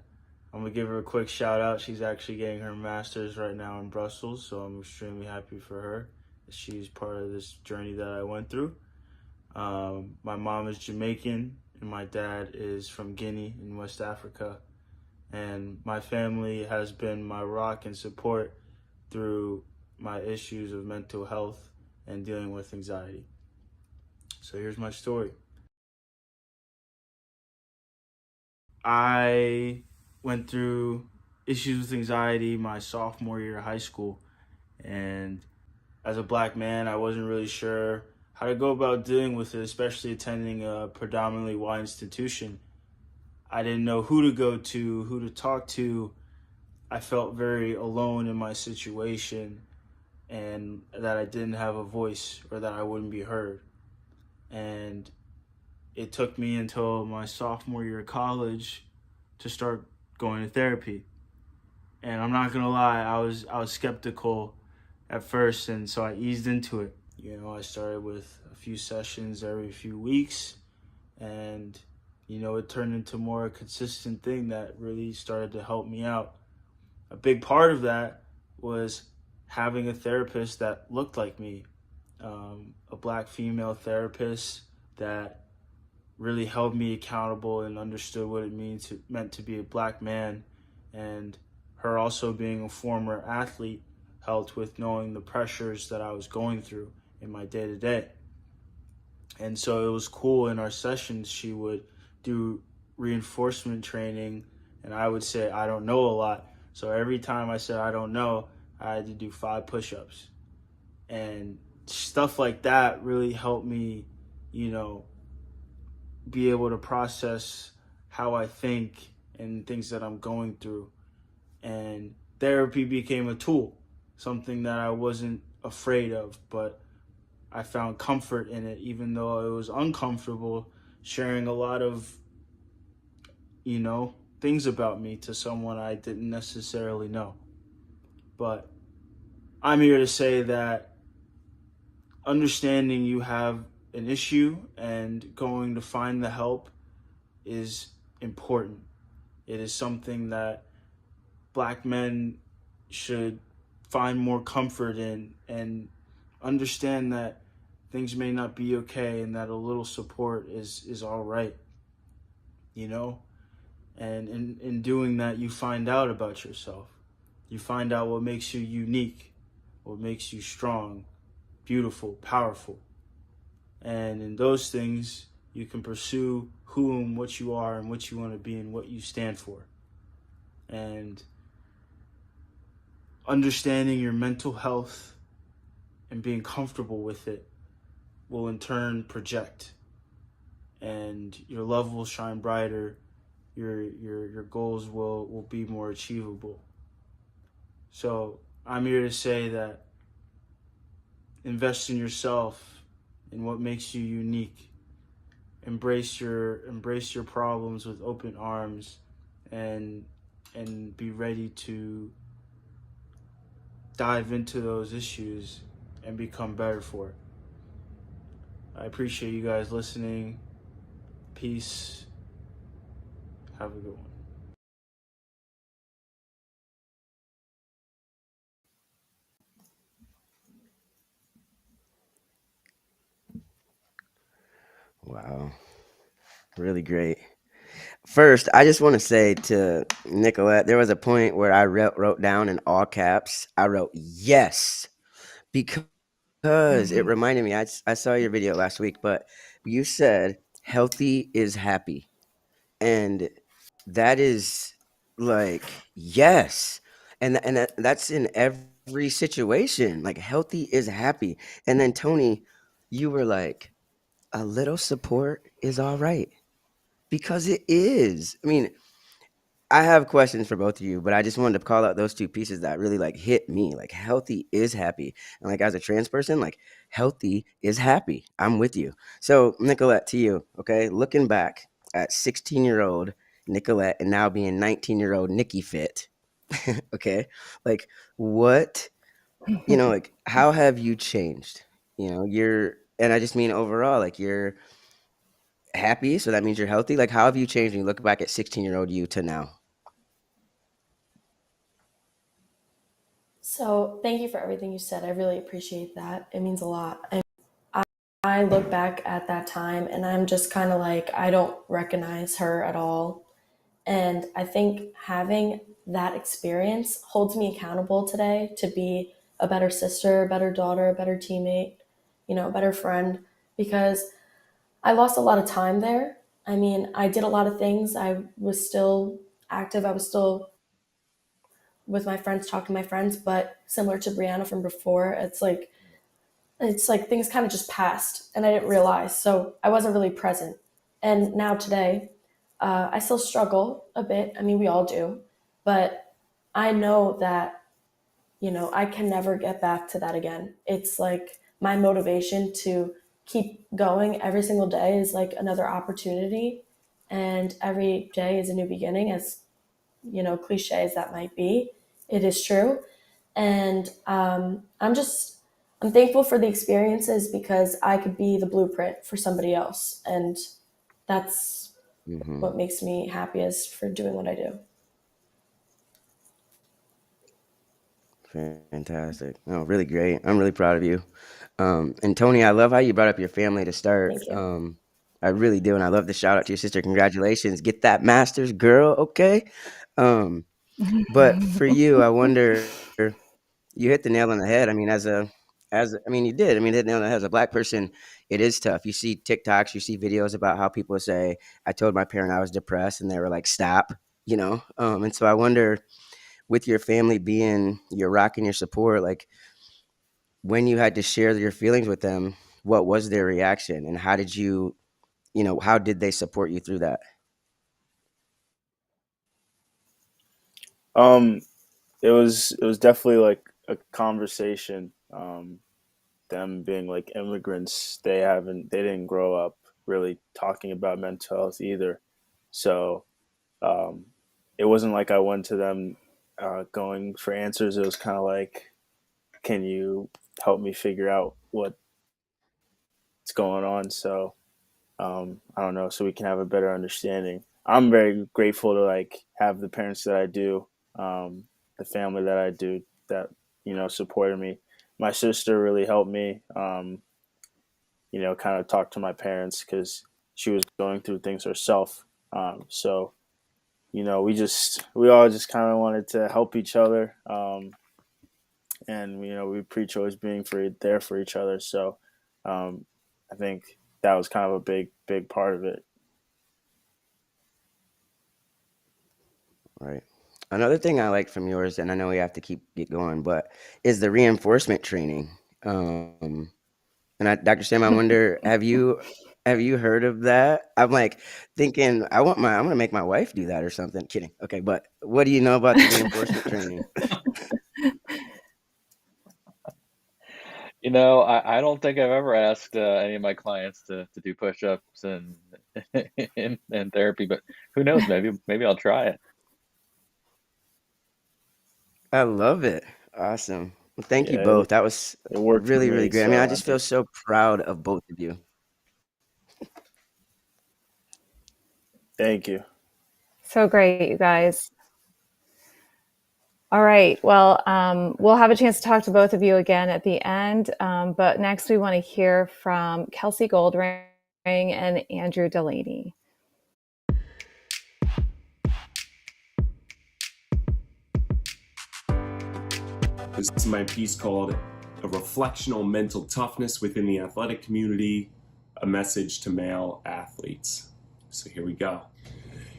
I'm gonna give her a quick shout out. She's actually getting her master's right now in Brussels, so I'm extremely happy for her. She's part of this journey that I went through. My mom is Jamaican, and my dad is from Guinea in West Africa. And my family has been my rock and support through my issues of mental health and dealing with anxiety. So here's my story. I went through issues with anxiety my sophomore year of high school, and as a black man, I wasn't really sure how to go about dealing with it, especially attending a predominantly white institution. I didn't know who to go to, who to talk to. I felt very alone in my situation, and that I didn't have a voice, or that I wouldn't be heard. And it took me until my sophomore year of college to start going to therapy. And I'm not gonna lie, I was skeptical at first, and so I eased into it. I started with a few sessions every few weeks, and it turned into more a consistent thing that really started to help me out. A big part of that was having a therapist that looked like me, a black female therapist that really held me accountable and understood what it meant to be a black man. And her also being a former athlete helped with knowing the pressures that I was going through in my day-to-day. And so it was cool. In our sessions, she would do reinforcement training, and I would say, I don't know a lot. So every time I said, I don't know, I had to do 5 push-ups. And stuff like that really helped me, be able to process how I think and things that I'm going through. And therapy became a tool, something that I wasn't afraid of, but I found comfort in it, even though it was uncomfortable sharing a lot of, things about me to someone I didn't necessarily know. But I'm here to say that understanding you have an issue and going to find the help is important. It is something that black men should find more comfort in, and understand that things may not be okay and that a little support is all right, And in doing that, you find out about yourself. You find out what makes you unique, what makes you strong, beautiful, powerful. And in those things, you can pursue who and what you are and what you want to be and what you stand for. And understanding your mental health and being comfortable with it will in turn project, and your love will shine brighter. Your goals will be more achievable. So I'm here to say that invest in yourself, in what makes you unique. Embrace your problems with open arms, and be ready to dive into those issues and become better for it. I appreciate you guys listening. Peace. Have a good one. Wow, really great. First, I just want to say to Nicolette, there was a point where I wrote down in all caps, I wrote yes, because it reminded me, I saw your video last week, but you said healthy is happy. And that is like, yes. And that's in every situation. Like, healthy is happy. And then, Tony, you were like, a little support is all right, because it is. I mean, I have questions for both of you, but I just wanted to call out those two pieces that really like hit me. Like, healthy is happy. And like, as a trans person, like, healthy is happy. I'm with you. So, Nicolette, to you, okay? Looking back at 16-year-old Nicolette and now being 19-year-old Nikki Fit, okay? Like, what, like, how have you changed? And I just mean overall, like, you're happy, so that means you're healthy. Like, how have you changed when you look back at 16-year-old you to now? So, thank you for everything you said. I really appreciate that. It means a lot. And I look back at that time and I'm just kind of like, I don't recognize her at all. And I think having that experience holds me accountable today to be a better sister, a better daughter, a better teammate, a better friend, because I lost a lot of time there. I mean, I did a lot of things. I was still active. I was still with my friends, talking to my friends, but similar to Brianna from before, it's like things kind of just passed and I didn't realize. So I wasn't really present. And now today, I still struggle a bit. I mean, we all do, but I know that, I can never get back to that again. It's like my motivation to keep going every single day is like another opportunity. And every day is a new beginning, as, cliche as that might be. It is true. And I'm thankful for the experiences because I could be the blueprint for somebody else. And that's Hmm. what makes me happiest for doing what I do. Fantastic. Oh, really great. I'm really proud of you. And Tony, I love how you brought up your family to start. Thank you. I really do. And I love the shout out to your sister. Congratulations. Get that master's, girl. Okay. Um, but for you, I wonder, you hit the nail on the head. I mean, I mean, you did. I mean, hit the nail on the head. As a Black person, it is tough. You see TikToks, you see videos about how people say, I told my parent I was depressed, and they were like, stop, And so I wonder, with your family being your rock and your support, like, when you had to share your feelings with them, what was their reaction, and how did how did they support you through that? Um, it was definitely like a conversation. Them being like immigrants, they didn't grow up really talking about mental health either. So um, it wasn't like I went to them going for answers. It was kind of like, can you help me figure out what's going on? So I don't know, so we can have a better understanding. I'm very grateful to like have the parents that I do, the family that I do, that supported me. My sister really helped me, kind of talk to my parents because she was going through things herself. So we all just kind of wanted to help each other, and we preach always being there for each other. So I think that was kind of a big part of it. Right. Another thing I like from yours, and I know we have to get going, but is the reinforcement training. And Dr. Sam, I wonder, have you heard of that? I'm like thinking, I'm gonna make my wife do that or something. Kidding. Okay, but what do you know about the reinforcement training? I don't think I've ever asked any of my clients to do push-ups and in therapy, but who knows? Maybe I'll try it. I love it. Awesome. Well, thank you Yeah, both. That was it worked for really, really me. great. I mean, So I I just feel think, so proud of both of you. thank you. So great, you guys. All right. Well, we'll have a chance to talk to both of you again at the end. But next, we want to hear from Kelsey Goldring and Andrew Delaney. This is my piece called A Reflection on Mental Toughness Within the Athletic Community, a Message to Male Athletes. So here we go.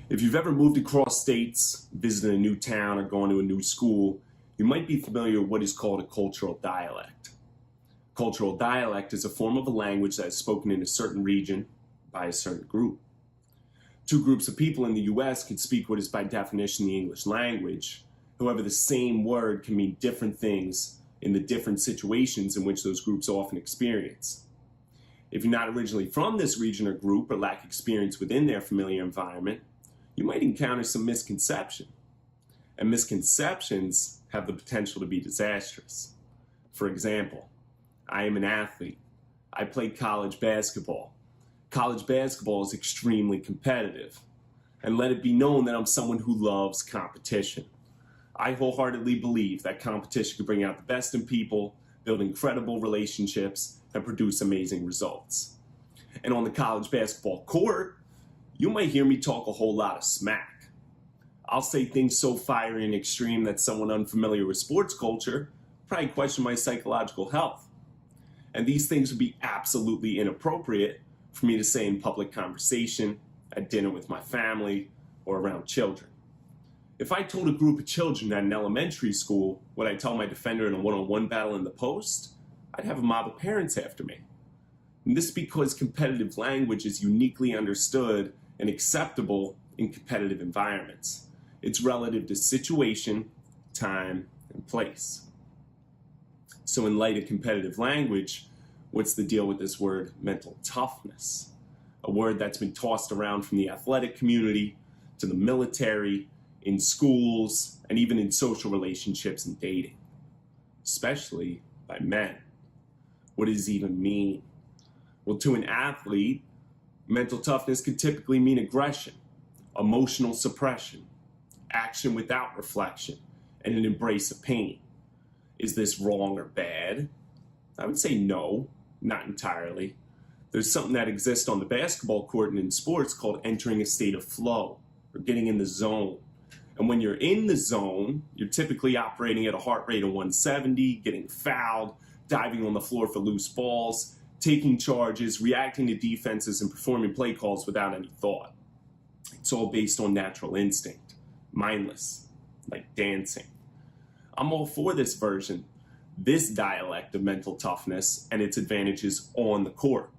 If you've ever moved across states, visited a new town, or gone to a new school, you might be familiar with what is called a cultural dialect. Cultural dialect is a form of a language that is spoken in a certain region by a certain group. Two groups of people in the US could speak what is by definition the English language. However, the same word can mean different things in the different situations in which those groups often experience. If you're not originally from this region or group or lack experience within their familiar environment, you might encounter some misconception. And misconceptions have the potential to be disastrous. For example, I am an athlete. I play college basketball. College basketball is extremely competitive. And let it be known that I'm someone who loves competition. I wholeheartedly believe that competition can bring out the best in people, build incredible relationships, and produce amazing results. And on the college basketball court, you might hear me talk a whole lot of smack. I'll say things so fiery and extreme that someone unfamiliar with sports culture probably question my psychological health. And these things would be absolutely inappropriate for me to say in public conversation, at dinner with my family, or around children. If I told a group of children at an elementary school what I tell my defender in a one-on-one battle in the post, I'd have a mob of parents after me. And this is because competitive language is uniquely understood and acceptable in competitive environments. It's relative to situation, time, and place. So in light of competitive language, what's the deal with this word mental toughness? A word that's been tossed around from the athletic community to the military, in schools, and even in social relationships and dating, especially by men. What does it even mean? Well, to an athlete, mental toughness could typically mean aggression, emotional suppression, action without reflection, and an embrace of pain. Is this wrong or bad? I would say no, not entirely. There's something that exists on the basketball court and in sports called entering a state of flow, or getting in the zone. And when you're in the zone, you're typically operating at a heart rate of 170, getting fouled, diving on the floor for loose balls, taking charges, reacting to defenses, and performing play calls without any thought. It's all based on natural instinct, mindless, like dancing. I'm all for this version, this dialect of mental toughness and its advantages on the court.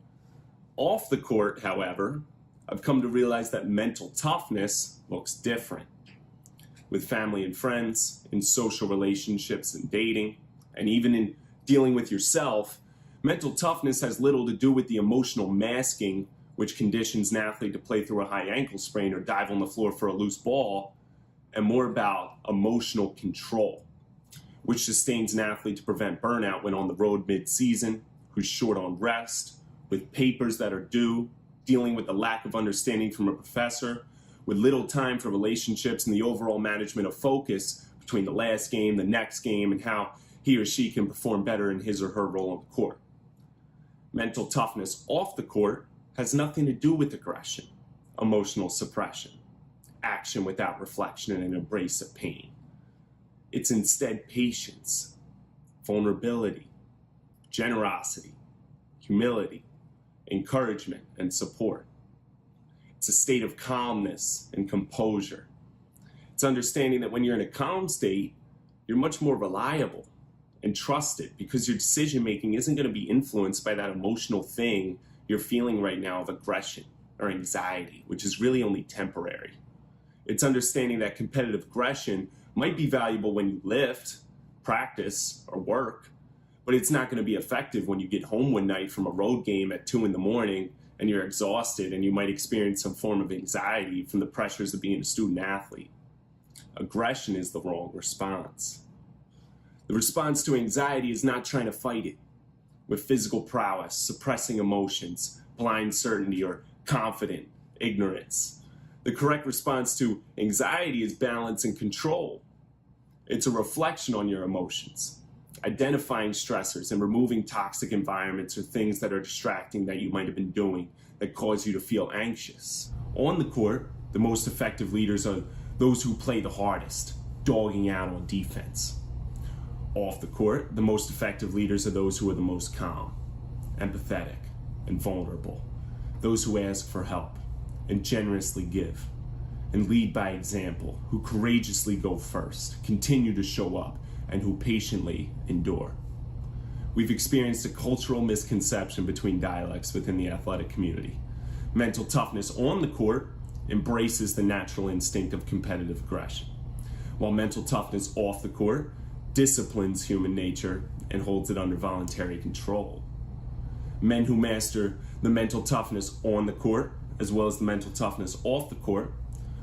Off the court, however, I've come to realize that mental toughness looks different. With family and friends, in social relationships and dating, and even in dealing with yourself, mental toughness has little to do with the emotional masking which conditions an athlete to play through a high ankle sprain or dive on the floor for a loose ball, and more about emotional control, which sustains an athlete to prevent burnout when on the road mid-season, who's short on rest, with papers that are due, dealing with the lack of understanding from a professor, with little time for relationships and the overall management of focus between the last game, the next game, and how he or she can perform better in his or her role on the court. Mental toughness off the court has nothing to do with aggression, emotional suppression, action without reflection, and an embrace of pain. It's instead patience, vulnerability, generosity, humility, encouragement, and support. It's a state of calmness and composure. It's understanding that when you're in a calm state, you're much more reliable and trusted because your decision-making isn't going to be influenced by that emotional thing you're feeling right now of aggression or anxiety, which is really only temporary. It's understanding that competitive aggression might be valuable when you lift, practice, or work, But it's not going to be effective when you get home one night from a road game at 2 a.m. and you're exhausted and you might experience some form of anxiety from the pressures of being a student athlete. Aggression is the wrong response. The response to anxiety is not trying to fight it with physical prowess, suppressing emotions, blind certainty, or confident ignorance. The correct response to anxiety is balance and control. It's a reflection on your emotions, identifying stressors and removing toxic environments or things that are distracting that you might have been doing that cause you to feel anxious. On the court, the most effective leaders are those who play the hardest, dogging out on defense. Off the court, the most effective leaders are those who are the most calm, empathetic, and vulnerable. Those who ask for help and generously give and lead by example, who courageously go first, continue to show up, and who patiently endure. We've experienced a cultural misconception between dialects within the athletic community. Mental toughness on the court embraces the natural instinct of competitive aggression, while mental toughness off the court disciplines human nature and holds it under voluntary control. Men who master the mental toughness on the court, as well as the mental toughness off the court,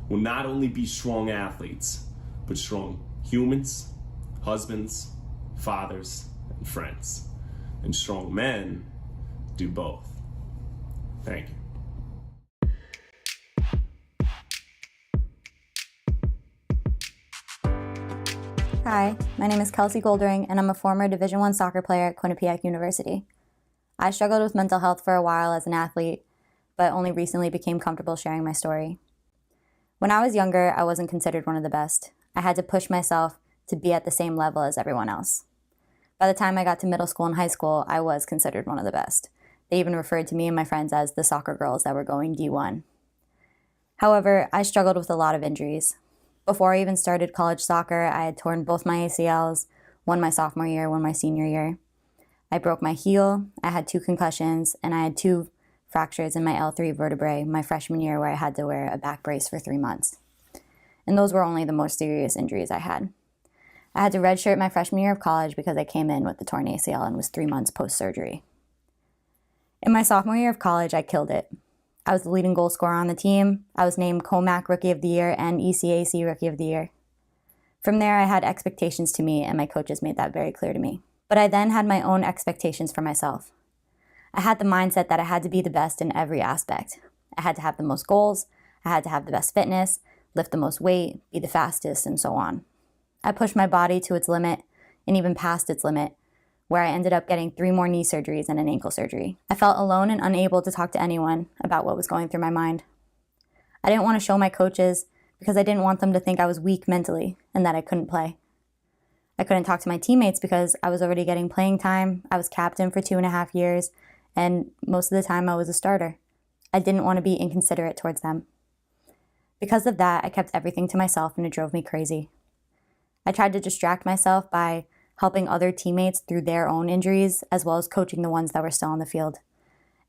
will not only be strong athletes, but strong humans, husbands, fathers, and friends. And strong men do both. Thank you. Hi, my name is Kelsey Goldring, and I'm a former Division I soccer player at Quinnipiac University. I struggled with mental health for a while as an athlete, but only recently became comfortable sharing my story. When I was younger, I wasn't considered one of the best. I had to push myself to be at the same level as everyone else. By the time I got to middle school and high school, I was considered one of the best. They even referred to me and my friends as the soccer girls that were going D1. However, I struggled with a lot of injuries. Before I even started college soccer, I had torn both my ACLs, one my sophomore year, one my senior year. I broke my heel, I had 2 concussions, and I had 2 fractures in my L3 vertebrae my freshman year where I had to wear a back brace for 3 months. And those were only the most serious injuries I had. I had to redshirt my freshman year of college because I came in with the torn ACL and was 3 months post-surgery. In my sophomore year of college, I killed it. I was the leading goal scorer on the team. I was named COMAC Rookie of the Year and ECAC Rookie of the Year. From there, I had expectations to me, and my coaches made that very clear to me. But I then had my own expectations for myself. I had the mindset that I had to be the best in every aspect. I had to have the most goals, I had to have the best fitness, lift the most weight, be the fastest, and so on. I pushed my body to its limit, and even past its limit, where I ended up getting 3 more knee surgeries and an ankle surgery. I felt alone and unable to talk to anyone about what was going through my mind. I didn't want to show my coaches because I didn't want them to think I was weak mentally and that I couldn't play. I couldn't talk to my teammates because I was already getting playing time. I was captain for 2.5 years, and most of the time I was a starter. I didn't want to be inconsiderate towards them. Because of that, I kept everything to myself, and it drove me crazy. I tried to distract myself by helping other teammates through their own injuries, as well as coaching the ones that were still on the field.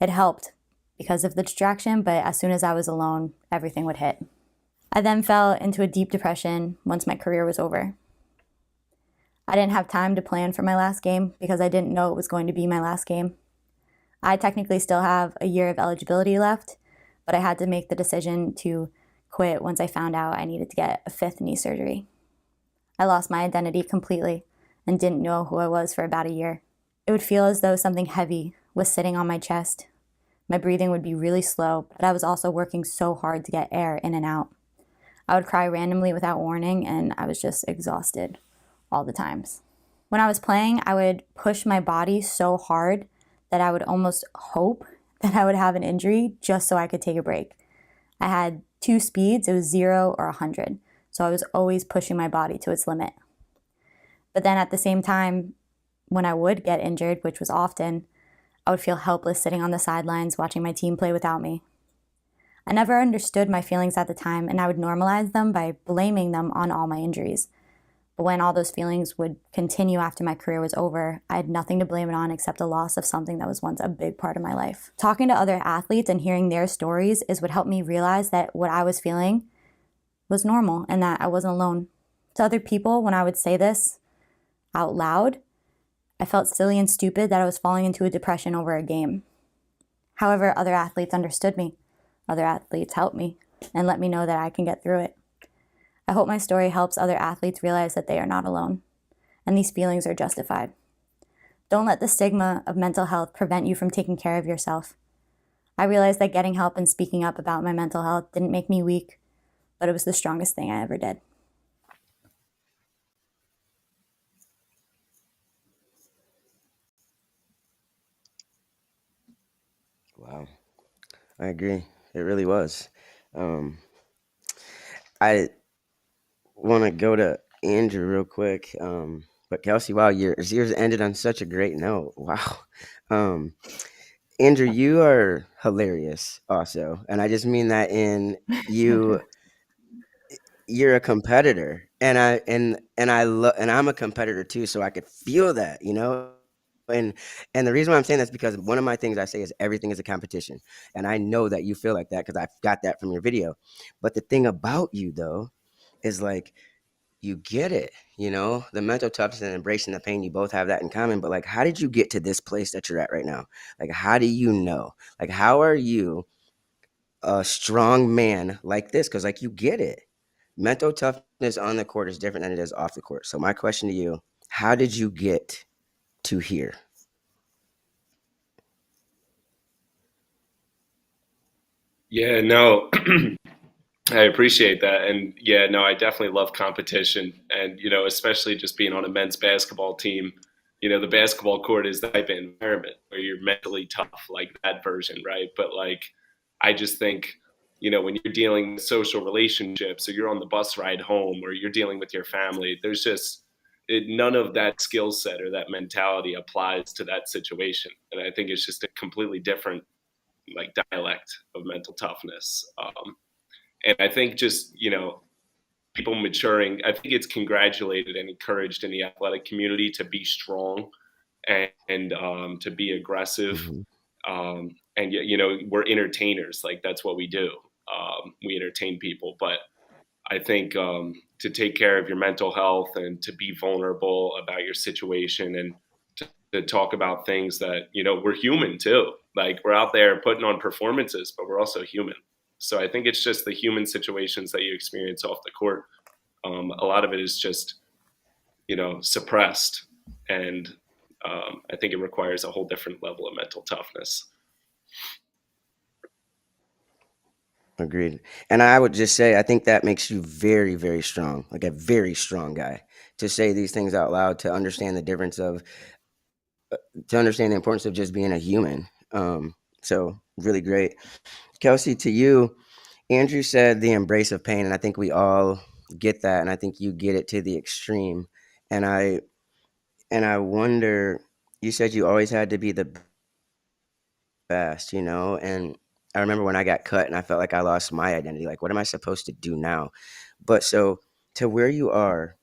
It helped because of the distraction, but as soon as I was alone, everything would hit. I then fell into a deep depression once my career was over. I didn't have time to plan for my last game because I didn't know it was going to be my last game. I technically still have a year of eligibility left, but I had to make the decision to quit once I found out I needed to get a 5th knee surgery. I lost my identity completely and didn't know who I was for about a year. It would feel as though something heavy was sitting on my chest. My breathing would be really slow, but I was also working so hard to get air in and out. I would cry randomly without warning, and I was just exhausted all the times. When I was playing, I would push my body so hard that I would almost hope that I would have an injury just so I could take a break. I had 2 speeds, it was 0 or 100, so I was always pushing my body to its limit. But then at the same time, when I would get injured, which was often, I would feel helpless sitting on the sidelines watching my team play without me. I never understood my feelings at the time, and I would normalize them by blaming them on all my injuries. But when all those feelings would continue after my career was over, I had nothing to blame it on except the loss of something that was once a big part of my life. Talking to other athletes and hearing their stories is what helped me realize that what I was feeling was normal and that I wasn't alone. To other people, when I would say this out loud, I felt silly and stupid that I was falling into a depression over a game. However, other athletes understood me. Other athletes helped me and let me know that I can get through it. I hope my story helps other athletes realize that they are not alone, and these feelings are justified. Don't let the stigma of mental health prevent you from taking care of yourself. I realized that getting help and speaking up about my mental health didn't make me weak, but it was the strongest thing I ever did. Wow, I agree. It really was. I want to go to Andrew real quick. But Kelsey, wow, yours ended on such a great note. Wow. Um, Andrew, you are hilarious also. And I just mean that in you you're a competitor. And I'm a competitor too, so I could feel that, you know? And and the reason why I'm saying that's because one of my things I say is everything is a competition. And I know that you feel like that because I've got that from your video. But the thing about you though is like you get it, you know, the mental toughness and embracing the pain, you both have that in common. But like, how did you get to this place that you're at right now? Like, how do you know? Like, how are you a strong man like this? Because like you get it. Mental toughness on the court is different than it is off the court. So my question to you, how did you get to here? Yeah, no, I appreciate that. And yeah, no, I definitely love competition. And, especially just being on a men's basketball team, the basketball court is the type of environment where you're mentally tough, like that version, right? But like, I just think, when you're dealing with social relationships or you're on the bus ride home or you're dealing with your family, there's just none of that skill set or that mentality applies to that situation. And I think it's just a completely different like dialect of mental toughness. And I think just, people maturing, I think it's congratulated and encouraged in the athletic community to be strong and to be aggressive. Hmm. And, we're entertainers. Like that's what we do. We entertain people. But I think to take care of your mental health and to be vulnerable about your situation and to talk about things that, we're human too. Like we're out there putting on performances, but we're also human. So I think it's just the human situations that you experience off the court. A lot of it is just, suppressed. And I think it requires a whole different level of mental toughness. Agreed. And I would just say, I think that makes you very, very strong, like a very strong guy to say these things out loud, to understand the importance of just being a human. So really great. Kelsey, to you, Andrew said the embrace of pain, and I think we all get that, and I think you get it to the extreme. And I wonder, you said you always had to be the best, and I remember when I got cut and I felt like I lost my identity. Like, what am I supposed to do now? But so to where you are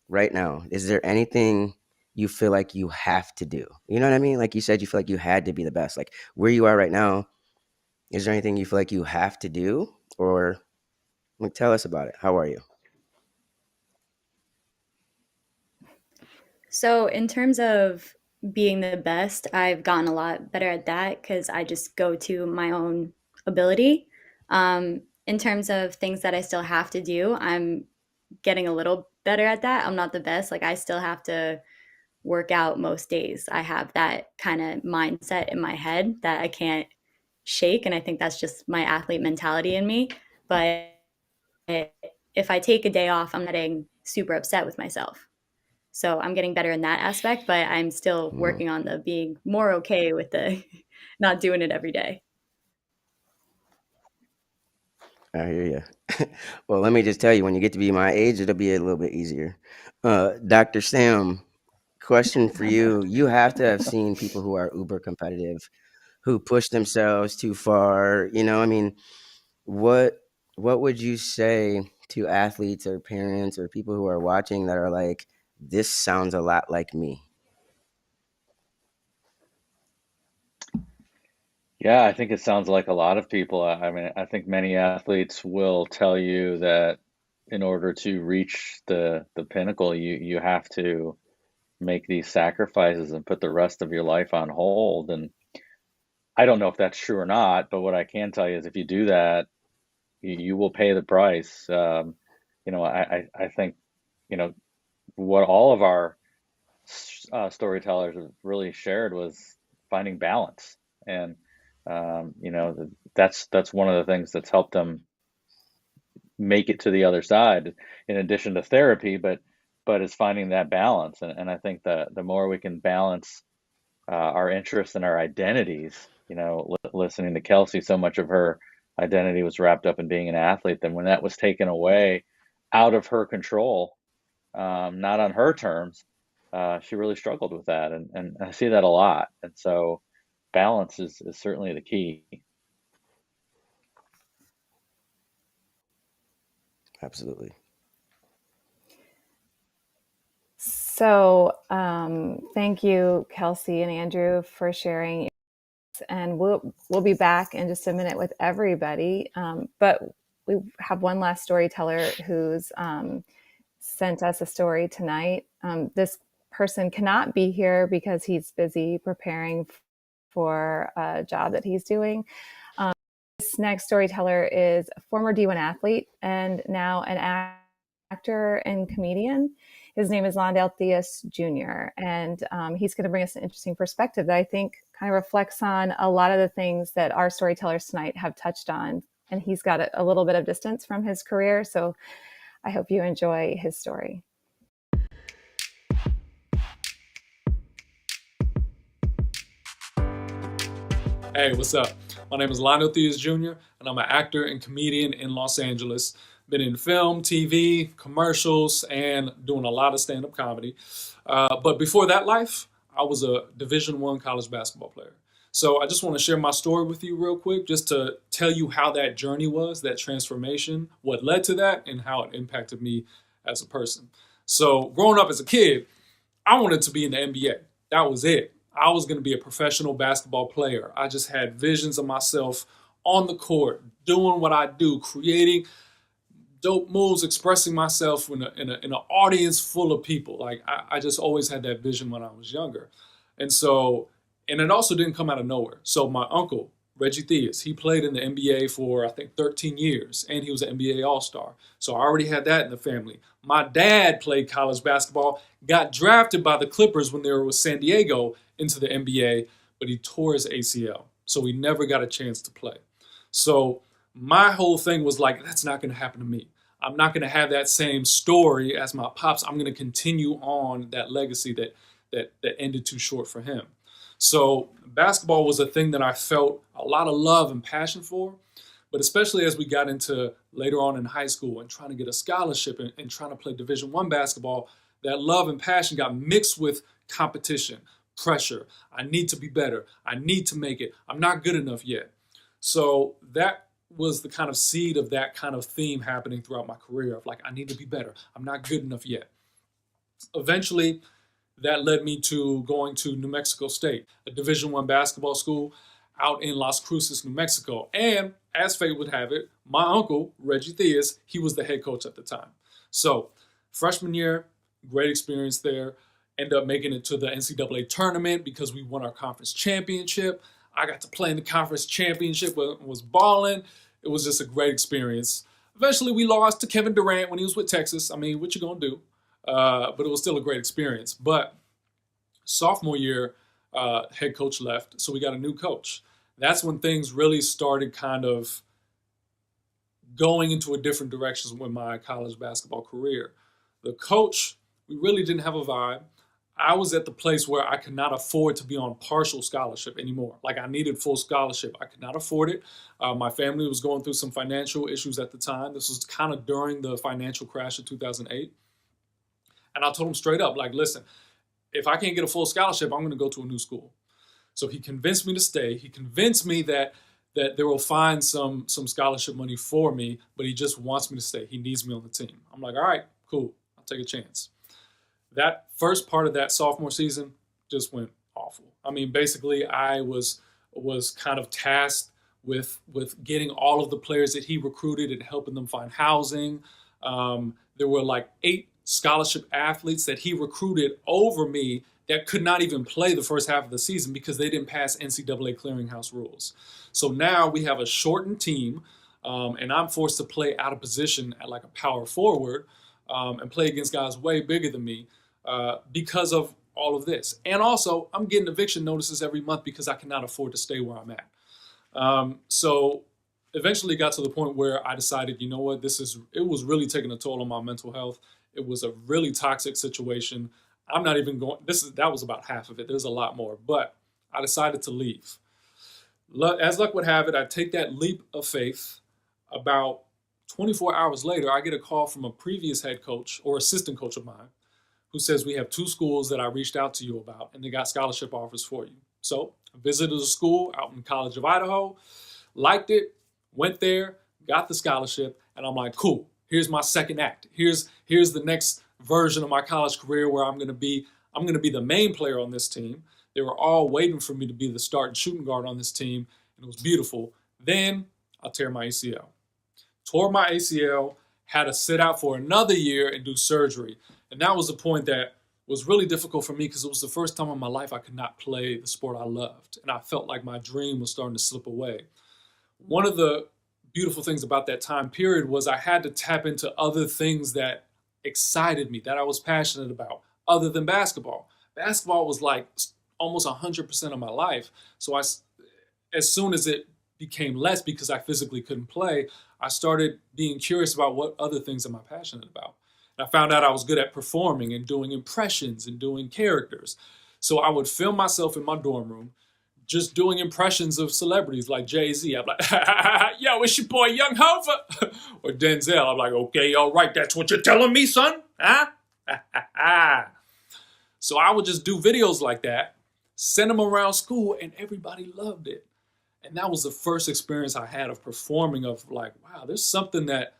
right now, is there anything you feel like you have to do? You know what I mean? Like you said, you feel like you had to be the best. Like where you are right now, is there anything you feel like you have to do? Or like, tell us about it. How are you? So, in terms of being the best, I've gotten a lot better at that because I just go to my own ability. In terms of things that I still have to do, I'm getting a little better at that. I'm not the best. Like, I still have to work out most days. I have that kind of mindset in my head that I can't shake. And I think that's just my athlete mentality in me. But if I take a day off, I'm not getting super upset with myself. So I'm getting better in that aspect, but I'm still Mhm. working on the being more okay with the not doing it every day. I hear you. Well, let me just tell you, when you get to be my age, it'll be a little bit easier. Dr. Sam, question for you. You have to have seen people who are uber competitive, who push themselves too far. I mean, what what would you say to athletes or parents or people who are watching that are like, this sounds a lot like me? Yeah, I think it sounds like a lot of people. I mean, I think many athletes will tell you that in order to reach the pinnacle, you have to make these sacrifices and put the rest of your life on hold. And I don't know if that's true or not, but what I can tell you is if you do that, you will pay the price. I think, what all of our storytellers have really shared was finding balance. And, that's one of the things that's helped them make it to the other side, in addition to therapy, but is finding that balance. And I think that the more we can balance our interests and our identities, listening to Kelsey, so much of her identity was wrapped up in being an athlete. Then when that was taken away out of her control, not on her terms, she really struggled with that. And I see that a lot. And so balance is certainly the key. Absolutely. So thank you, Kelsey and Andrew, for sharing. And we'll be back in just a minute with everybody. But we have one last storyteller who's sent us a story tonight. This person cannot be here because he's busy preparing for a job that he's doing. This next storyteller is a former D1 athlete and now an actor and comedian. His name is Londell Theus Jr., and he's going to bring us an interesting perspective that I think kind of reflects on a lot of the things that our storytellers tonight have touched on. And he's got a little bit of distance from his career, so I hope you enjoy his story. Hey, what's up? My name is Londell Theus Jr., and I'm an actor and comedian in Los Angeles. Been in film, TV, commercials, and doing a lot of stand-up comedy. But before that life, I was a Division I college basketball player. So I just want to share my story with you real quick, just to tell you how that journey was, that transformation, what led to that, and how it impacted me as a person. So growing up as a kid, I wanted to be in the NBA. That was it. I was going to be a professional basketball player. I just had visions of myself on the court, doing what I do, creating dope moves, expressing myself in an audience full of people. Like I just always had that vision when I was younger. And it also didn't come out of nowhere. So my uncle, Reggie Theus, he played in the NBA for, I think, 13 years, and he was an NBA All-Star. So I already had that in the family. My dad played college basketball, got drafted by the Clippers when they were with San Diego into the NBA, but he tore his ACL. So he never got a chance to play. So my whole thing was like, that's not going to happen to me. I'm not going to have that same story as my pops. I'm going to continue on that legacy that ended too short for him. So basketball was a thing that I felt a lot of love and passion for, but especially as we got into later on in high school and trying to get a scholarship and trying to play Division I basketball, that love and passion got mixed with competition, pressure. I need to be better. I need to make it. I'm not good enough yet. So that was the kind of seed of that kind of theme happening throughout my career of like, I need to be better. I'm not good enough yet. Eventually, that led me to going to New Mexico State, a Division I basketball school out in Las Cruces, New Mexico. And as fate would have it, my uncle, Reggie Theus, he was the head coach at the time. So freshman year, great experience there. Ended up making it to the NCAA tournament because we won our conference championship. I got to play in the conference championship, was balling. It was just a great experience. Eventually, we lost to Kevin Durant when he was with Texas. I mean, what you gonna do? But it was still a great experience. But sophomore year, head coach left, so we got a new coach. That's when things really started kind of going into a different direction with my college basketball career. The coach, we really didn't have a vibe. I was at the place where I could not afford to be on partial scholarship anymore. Like I needed full scholarship. I could not afford it. My family was going through some financial issues at the time. This was kind of during the financial crash of 2008. And I told him straight up, like, listen, if I can't get a full scholarship, I'm going to go to a new school. So he convinced me to stay. He convinced me that they will find some scholarship money for me, but he just wants me to stay. He needs me on the team. I'm like, all right, cool. I'll take a chance. That first part of that sophomore season just went awful. I mean, basically, I was kind of tasked with getting all of the players that he recruited and helping them find housing. There were like 8 scholarship athletes that he recruited over me that could not even play the first half of the season because they didn't pass NCAA clearinghouse rules. So now we have a shortened team, and I'm forced to play out of position at like a power forward and play against guys way bigger than me because of all of this. And also, I'm getting eviction notices every month because I cannot afford to stay where I'm at. So eventually got to the point where I decided, you know what, it was really taking a toll on my mental health. It was a really toxic situation. I'm not even going, that was about half of it. There's a lot more, but I decided to leave. As luck would have it, I take that leap of faith. About 24 hours later, I get a call from a previous head coach or assistant coach of mine who says, we have 2 schools that I reached out to you about, and they got scholarship offers for you. So I visited a school out in College of Idaho, liked it, went there, got the scholarship, and I'm like, cool, here's my second act. Here's the next version of my college career where I'm gonna be the main player on this team. They were all waiting for me to be the starting shooting guard on this team, and it was beautiful. Then I tear my ACL. Tore my ACL, had to sit out for another year and do surgery. And that was the point that was really difficult for me because it was the first time in my life I could not play the sport I loved. And I felt like my dream was starting to slip away. One of the beautiful things about that time period was I had to tap into other things that excited me, that I was passionate about, other than basketball. Basketball was like almost 100% of my life. So as soon as it became less because I physically couldn't play, I started being curious about what other things am I passionate about. And I found out I was good at performing and doing impressions and doing characters. So I would film myself in my dorm room, just doing impressions of celebrities like Jay-Z. I'm like, yo, it's your boy Young Hofer. Or Denzel. I'm like, okay, all right, that's what you're telling me, son? Huh? So I would just do videos like that, send them around school, and everybody loved it. And that was the first experience I had of performing, of like, wow, there's something that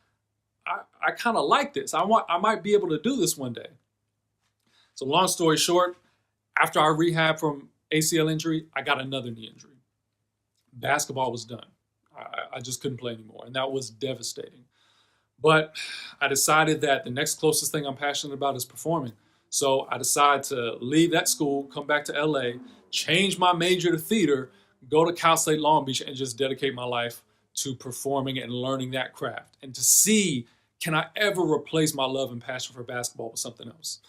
I kind of like this. I might be able to do this one day. So long story short, after I rehabbed from ACL injury, I got another knee injury. Basketball was done. I just couldn't play anymore, and that was devastating. But I decided that the next closest thing I'm passionate about is performing. So I decided to leave that school, come back to LA, change my major to theater, go to Cal State Long Beach, and just dedicate my life to performing and learning that craft, and to see, can I ever replace my love and passion for basketball with something else?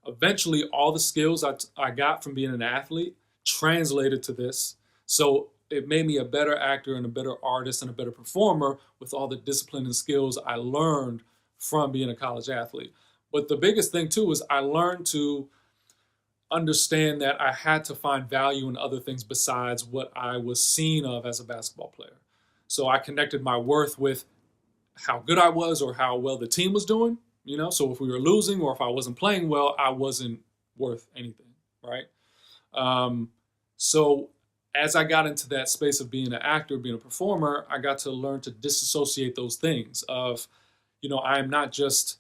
Eventually, all the skills I got from being an athlete translated to this. So it made me a better actor and a better artist and a better performer with all the discipline and skills I learned from being a college athlete. But the biggest thing too is I learned to understand that I had to find value in other things besides what I was seen of as a basketball player. So I connected my worth with how good I was or how well the team was doing, you know? So if we were losing or if I wasn't playing well, I wasn't worth anything, right? So as I got into that space of being an actor, being a performer, I got to learn to disassociate those things of, you know, I am not just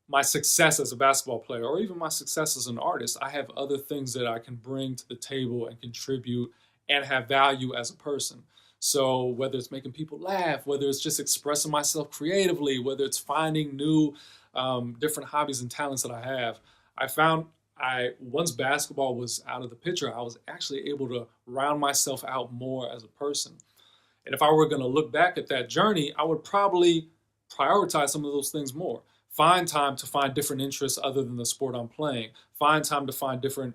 my success as a basketball player or even my success as an artist. I have other things that I can bring to the table and contribute and have value as a person. So whether it's making people laugh, whether it's just expressing myself creatively, whether it's finding new different hobbies and talents that I have, I found once basketball was out of the picture, I was actually able to round myself out more as a person. And if I were going to look back at that journey, I would probably prioritize some of those things more. Find time to find different interests other than the sport I'm playing. Find time to find different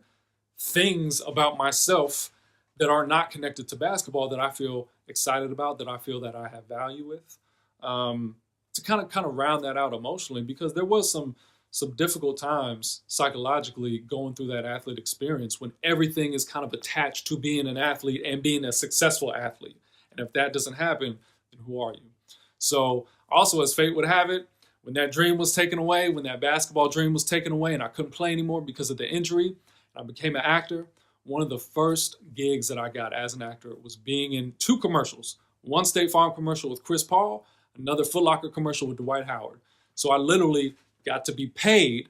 things about myself that are not connected to basketball that I feel excited about, that I feel that I have value with, to kind of round that out emotionally, because there was some difficult times psychologically going through that athlete experience when everything is kind of attached to being an athlete and being a successful athlete. And if that doesn't happen, then who are you? So also, as fate would have it, when that dream was taken away, when that basketball dream was taken away and I couldn't play anymore because of the injury, I became an actor. One of the first gigs that I got as an actor was being in 2 commercials. One State Farm commercial with Chris Paul, another Foot Locker commercial with Dwight Howard. So I literally got to be paid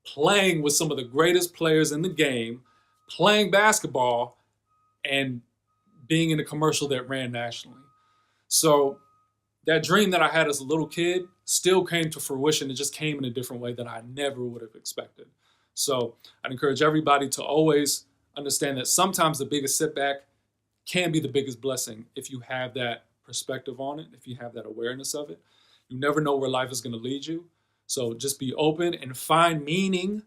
playing with some of the greatest players in the game, playing basketball, and being in a commercial that ran nationally. So that dream that I had as a little kid still came to fruition. It just came in a different way that I never would have expected. So I'd encourage everybody to always understand that sometimes the biggest setback can be the biggest blessing if you have that perspective on it, if you have that awareness of it. You never know where life is going to lead you. So just be open and find meaning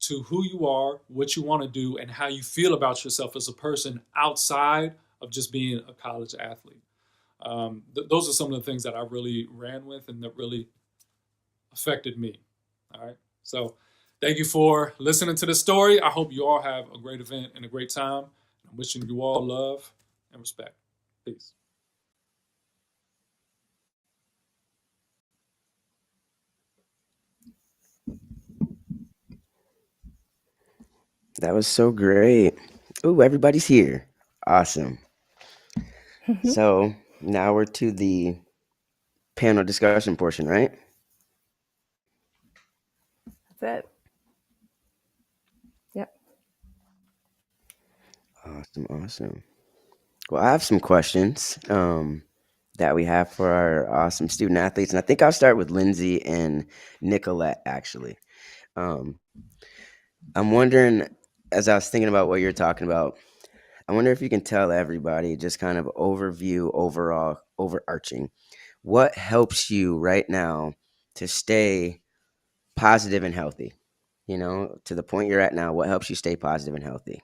to who you are, what you want to do, and how you feel about yourself as a person outside of just being a college athlete. Those are some of the things that I really ran with and that really affected me. All right. So thank you for listening to this story. I hope you all have a great event and a great time. I'm wishing you all love and respect. Peace. That was so great. Ooh, everybody's here. Awesome. So now we're to the panel discussion portion, right? That's it. Yep. Awesome. Well, I have some questions that we have for our awesome student athletes, and I think I'll start with Lindsay and Nicolette. Actually, I'm wondering, as I was thinking about what you're talking about, I wonder if you can tell everybody just kind of overview, overall, overarching, what helps you right now to stay positive and healthy? To the point you're at now, what helps you stay positive and healthy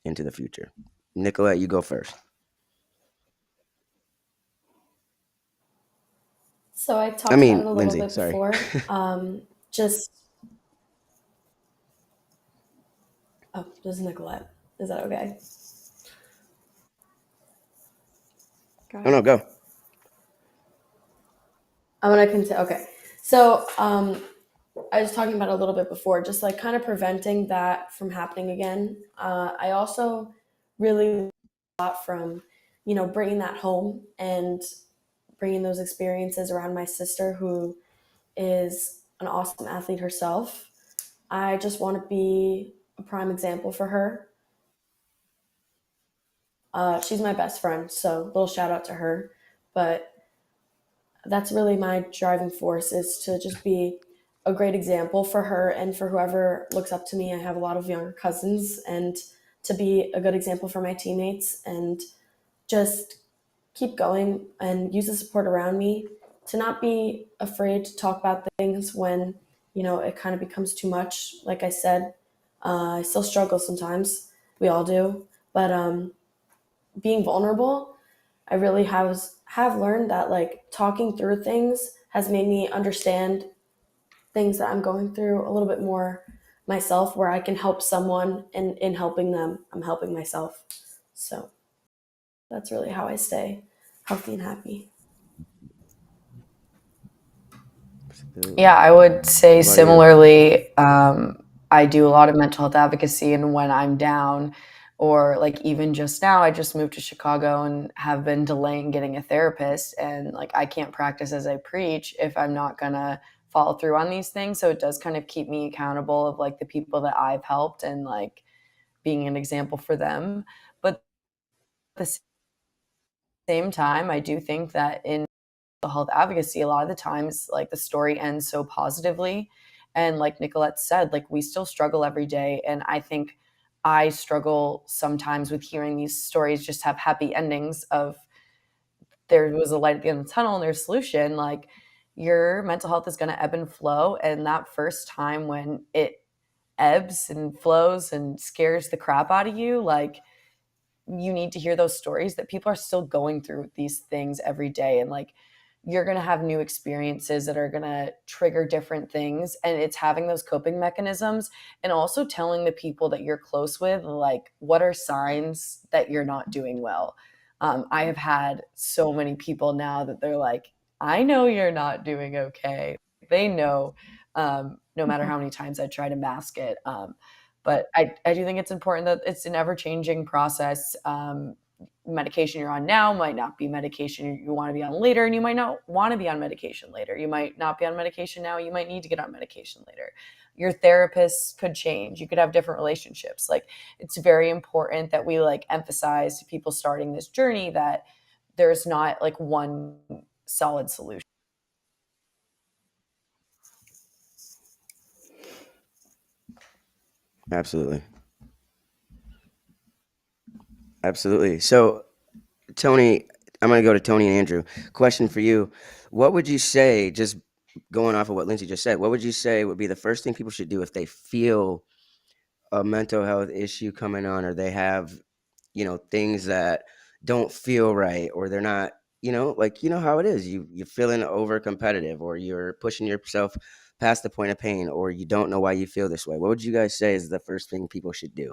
into the future? Nicolette, you go first. So I I talked about mean, it a little Lindsay, bit sorry. before. Just just Nicolette. Is that okay? Go Oh, ahead. no, go. I'm gonna continue. Okay. So I was talking about it a little bit before, just like kind of preventing that from happening again. I also really got from, bringing that home and bringing those experiences around my sister, who is an awesome athlete herself. I just want to be a prime example for her. She's my best friend, so little shout out to her. But that's really my driving force, is to just be a great example for her and for whoever looks up to me. I have a lot of younger cousins, and to be a good example for my teammates and just keep going and use the support around me, to not be afraid to talk about things when, it kind of becomes too much. Like I said, I still struggle sometimes. We all do. But being vulnerable, I really have learned that, like, talking through things has made me understand things that I'm going through a little bit more myself, where I can help someone, and in helping them, I'm helping myself. So that's really how I stay healthy and happy. Yeah, Absolutely. I would say What about you? similarly. I do a lot of mental health advocacy, and when I'm down, or like even just now, I just moved to Chicago and have been delaying getting a therapist. And like, I can't practice as I preach if I'm not gonna follow through on these things. So it does kind of keep me accountable of like the people that I've helped, and like being an example for them. But at the same time, I do think that in health advocacy, a lot of the times, like, the story ends so positively. And like Nicolette said, like, we still struggle every day. And I think I struggle sometimes with hearing these stories just have happy endings of there was a light at the end of the tunnel and there's a solution. Like, your mental health is going to ebb and flow. And that first time when it ebbs and flows and scares the crap out of you, like, you need to hear those stories that people are still going through these things every day. And like, you're going to have new experiences that are going to trigger different things. And it's having those coping mechanisms, and also telling the people that you're close with, like, what are signs that you're not doing well. I have had so many people now that they're like, I know you're not doing okay. They know, no matter how many times I try to mask it. But I do think it's important that it's an ever-changing process. Medication you're on now might not be medication you want to be on later, and you might not want to be on medication later. You might not be on medication now. You might need to get on medication later. Your therapist could change. You could have different relationships. Like, it's very important that we like emphasize to people starting this journey that there's not like one solid solution. Absolutely. Absolutely. So, Tony, I'm going to go to Tony and Andrew. Question for you. What would you say, just going off of what Lindsay just said, what would you say would be the first thing people should do if they feel a mental health issue coming on, or they have, things that don't feel right, or they're not, like, how it is. You're feeling over competitive, or you're pushing yourself past the point of pain, or you don't know why you feel this way. What would you guys say is the first thing people should do?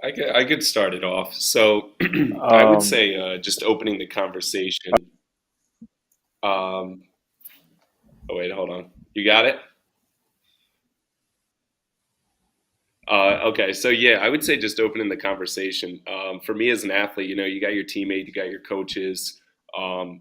I could start it off. So I would say just opening the conversation. Oh wait, hold on. You got it? Okay, so yeah, I would say just opening the conversation. For me as an athlete, you got your teammate, you got your coaches.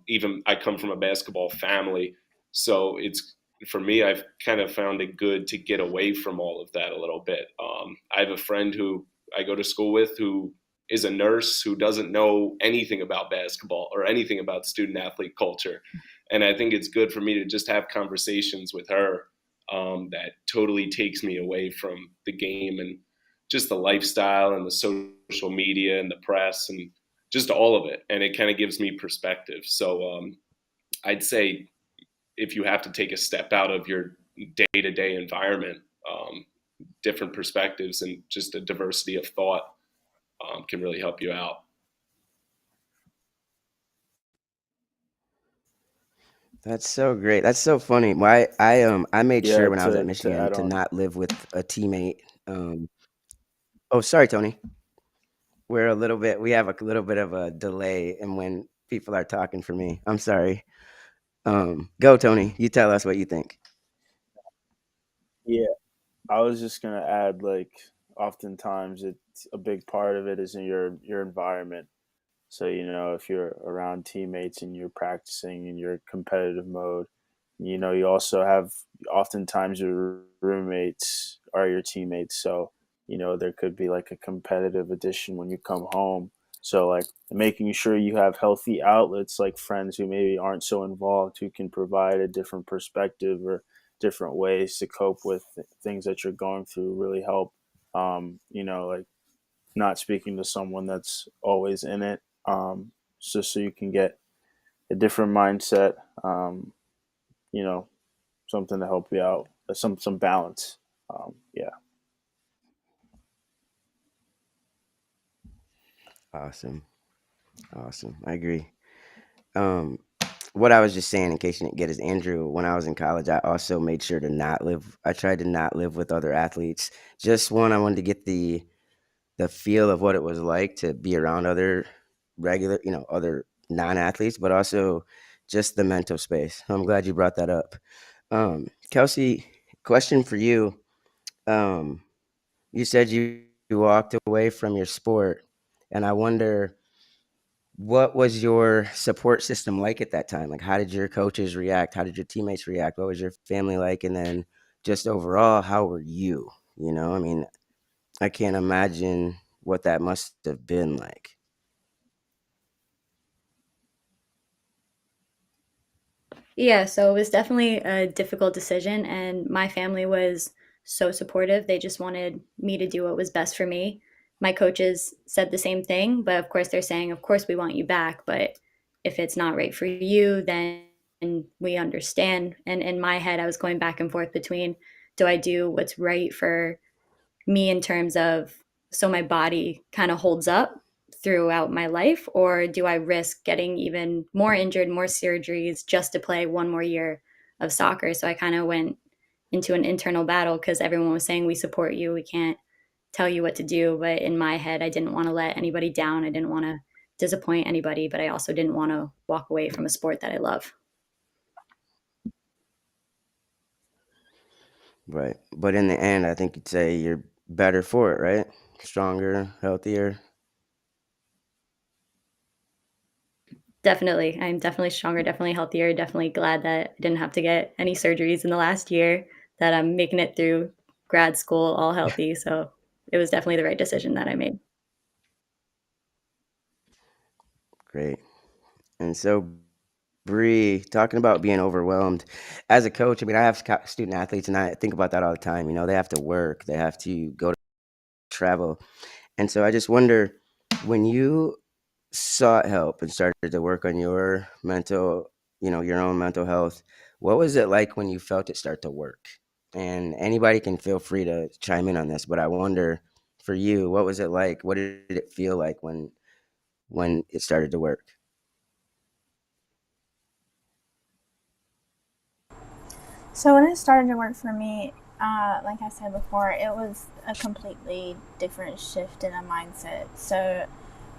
Even I come from a basketball family, so it's for me. I've kind of found it good to get away from all of that a little bit. I have a friend who I go to school with who is a nurse who doesn't know anything about basketball or anything about student athlete culture, and I think it's good for me to just have conversations with her that totally takes me away from the game and just the lifestyle and the social media and the press and just all of it. And it kind of gives me perspective. So I'd say if you have to take a step out of your day to day environment, different perspectives and just a diversity of thought can really help you out. That's so great. That's so funny. Why I made sure Yeah, when I was at to Michigan add to on. not live with a teammate. Oh, sorry, Tony. We have a little bit of a delay in when people are talking for me. I'm sorry. Go, Tony. You tell us what you think. Yeah, I was just gonna add, like, oftentimes it's a big part of it is in your environment. So, if you're around teammates and you're practicing in your competitive mode, you also have oftentimes your roommates are your teammates. So, there could be like a competitive addition when you come home. So, like, making sure you have healthy outlets like friends who maybe aren't so involved, who can provide a different perspective or different ways to cope with things that you're going through really help. Like, not speaking to someone that's always in it, just so you can get a different mindset, you know, something to help you out, some balance. Yeah. Awesome. Awesome. I agree. Um, what I was just saying, in case you didn't get, is Andrew, when I was in college, I also made sure to not live. I tried to not live with other athletes. Just one, I wanted to get the feel of what it was like to be around other regular, other non-athletes, but also just the mental space. I'm glad you brought that up. Kelsey, question for you. Um, you said you walked away from your sport, and I wonder, what was your support system like at that time? Like, how did your coaches react? How did your teammates react? What was your family like? And then just overall, how were you? I mean, I can't imagine what that must have been like. Yeah, so it was definitely a difficult decision, and my family was so supportive. They just wanted me to do what was best for me. My coaches said the same thing, but of course, they're saying, of course, we want you back, but if it's not right for you, then we understand. And in my head, I was going back and forth between, do I do what's right for me in terms of so my body kind of holds up throughout my life, or do I risk getting even more injured, more surgeries just to play one more year of soccer? So I kind of went into an internal battle because everyone was saying, we support you, we can't tell you what to do. But in my head, I didn't want to let anybody down, I didn't want to disappoint anybody, but I also didn't want to walk away from a sport that I love. Right. But in the end, I think you'd say you're better for it, right? Stronger, healthier. Definitely. I'm definitely stronger, definitely healthier, definitely glad that I didn't have to get any surgeries in the last year that I'm making it through grad school all healthy. So it was definitely the right decision that I made. Great. And so, Bree, talking about being overwhelmed as a coach, I mean, I have student athletes and I think about that all the time. You know, they have to work, they have to go to travel. And so I just wonder, when you sought help and started to work on your mental, your own mental health, what was it like when you felt it start to work? And anybody can feel free to chime in on this, but I wonder, for you, what was it like? What did it feel like when it started to work? So when it started to work for me, like I said before, it was a completely different shift in a mindset. So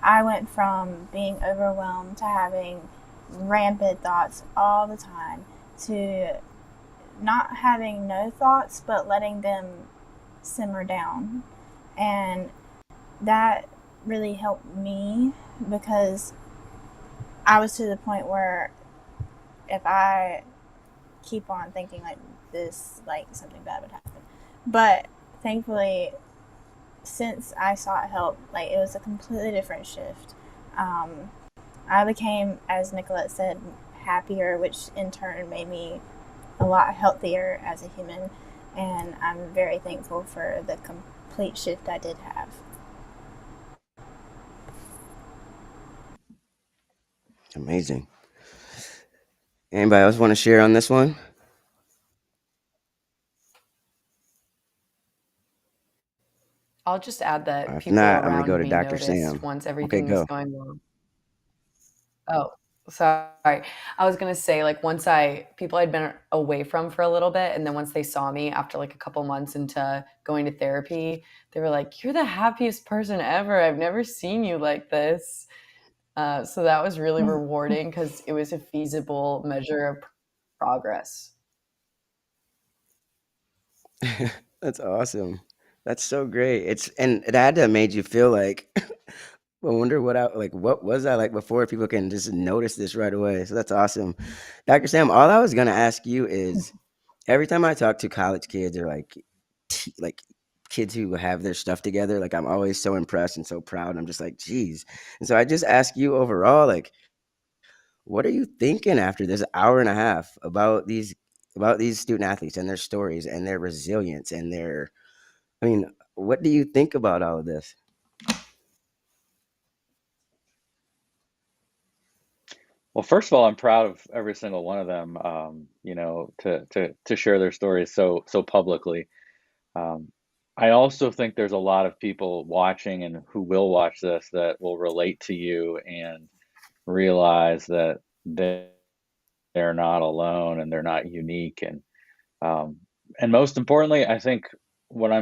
I went from being overwhelmed to having rampant thoughts all the time to not having no thoughts but letting them simmer down. And that really helped me because I was to the point where if I keep on thinking like this, like something bad would happen. But thankfully, since I sought help, like it was a completely different shift. I became, as Nicolette said, happier, which in turn made me a lot healthier as a human. And I'm very thankful for the complete shift I did have. Amazing. Anybody else want to share on this one? I'll just add that If people not, I'm going to go around to me Dr. noticed Sam. once Okay, everything was go. going well. Oh, sorry. I was gonna say, like, once people I'd been away from for a little bit, and then once they saw me after like a couple months into going to therapy, they were like, "You're the happiest person ever. I've never seen you like this." So that was really rewarding because it was a feasible measure of progress. That's awesome. That's so great. And it had to have made you feel like, I wonder what was I like before? People can just notice this right away. So that's awesome. Dr. Sam, all I was gonna ask you is, every time I talk to college kids or like kids who have their stuff together, like I'm always so impressed and so proud. I'm just like, geez. And so I just ask you overall, like, what are you thinking after this hour and a half about these student athletes and their stories and their resilience and I mean, what do you think about all of this? Well, first of all, I'm proud of every single one of them, to share their stories so publicly. Um, I also think there's a lot of people watching and who will watch this that will relate to you and realize that they're not alone and they're not unique. And most importantly, I think what I'm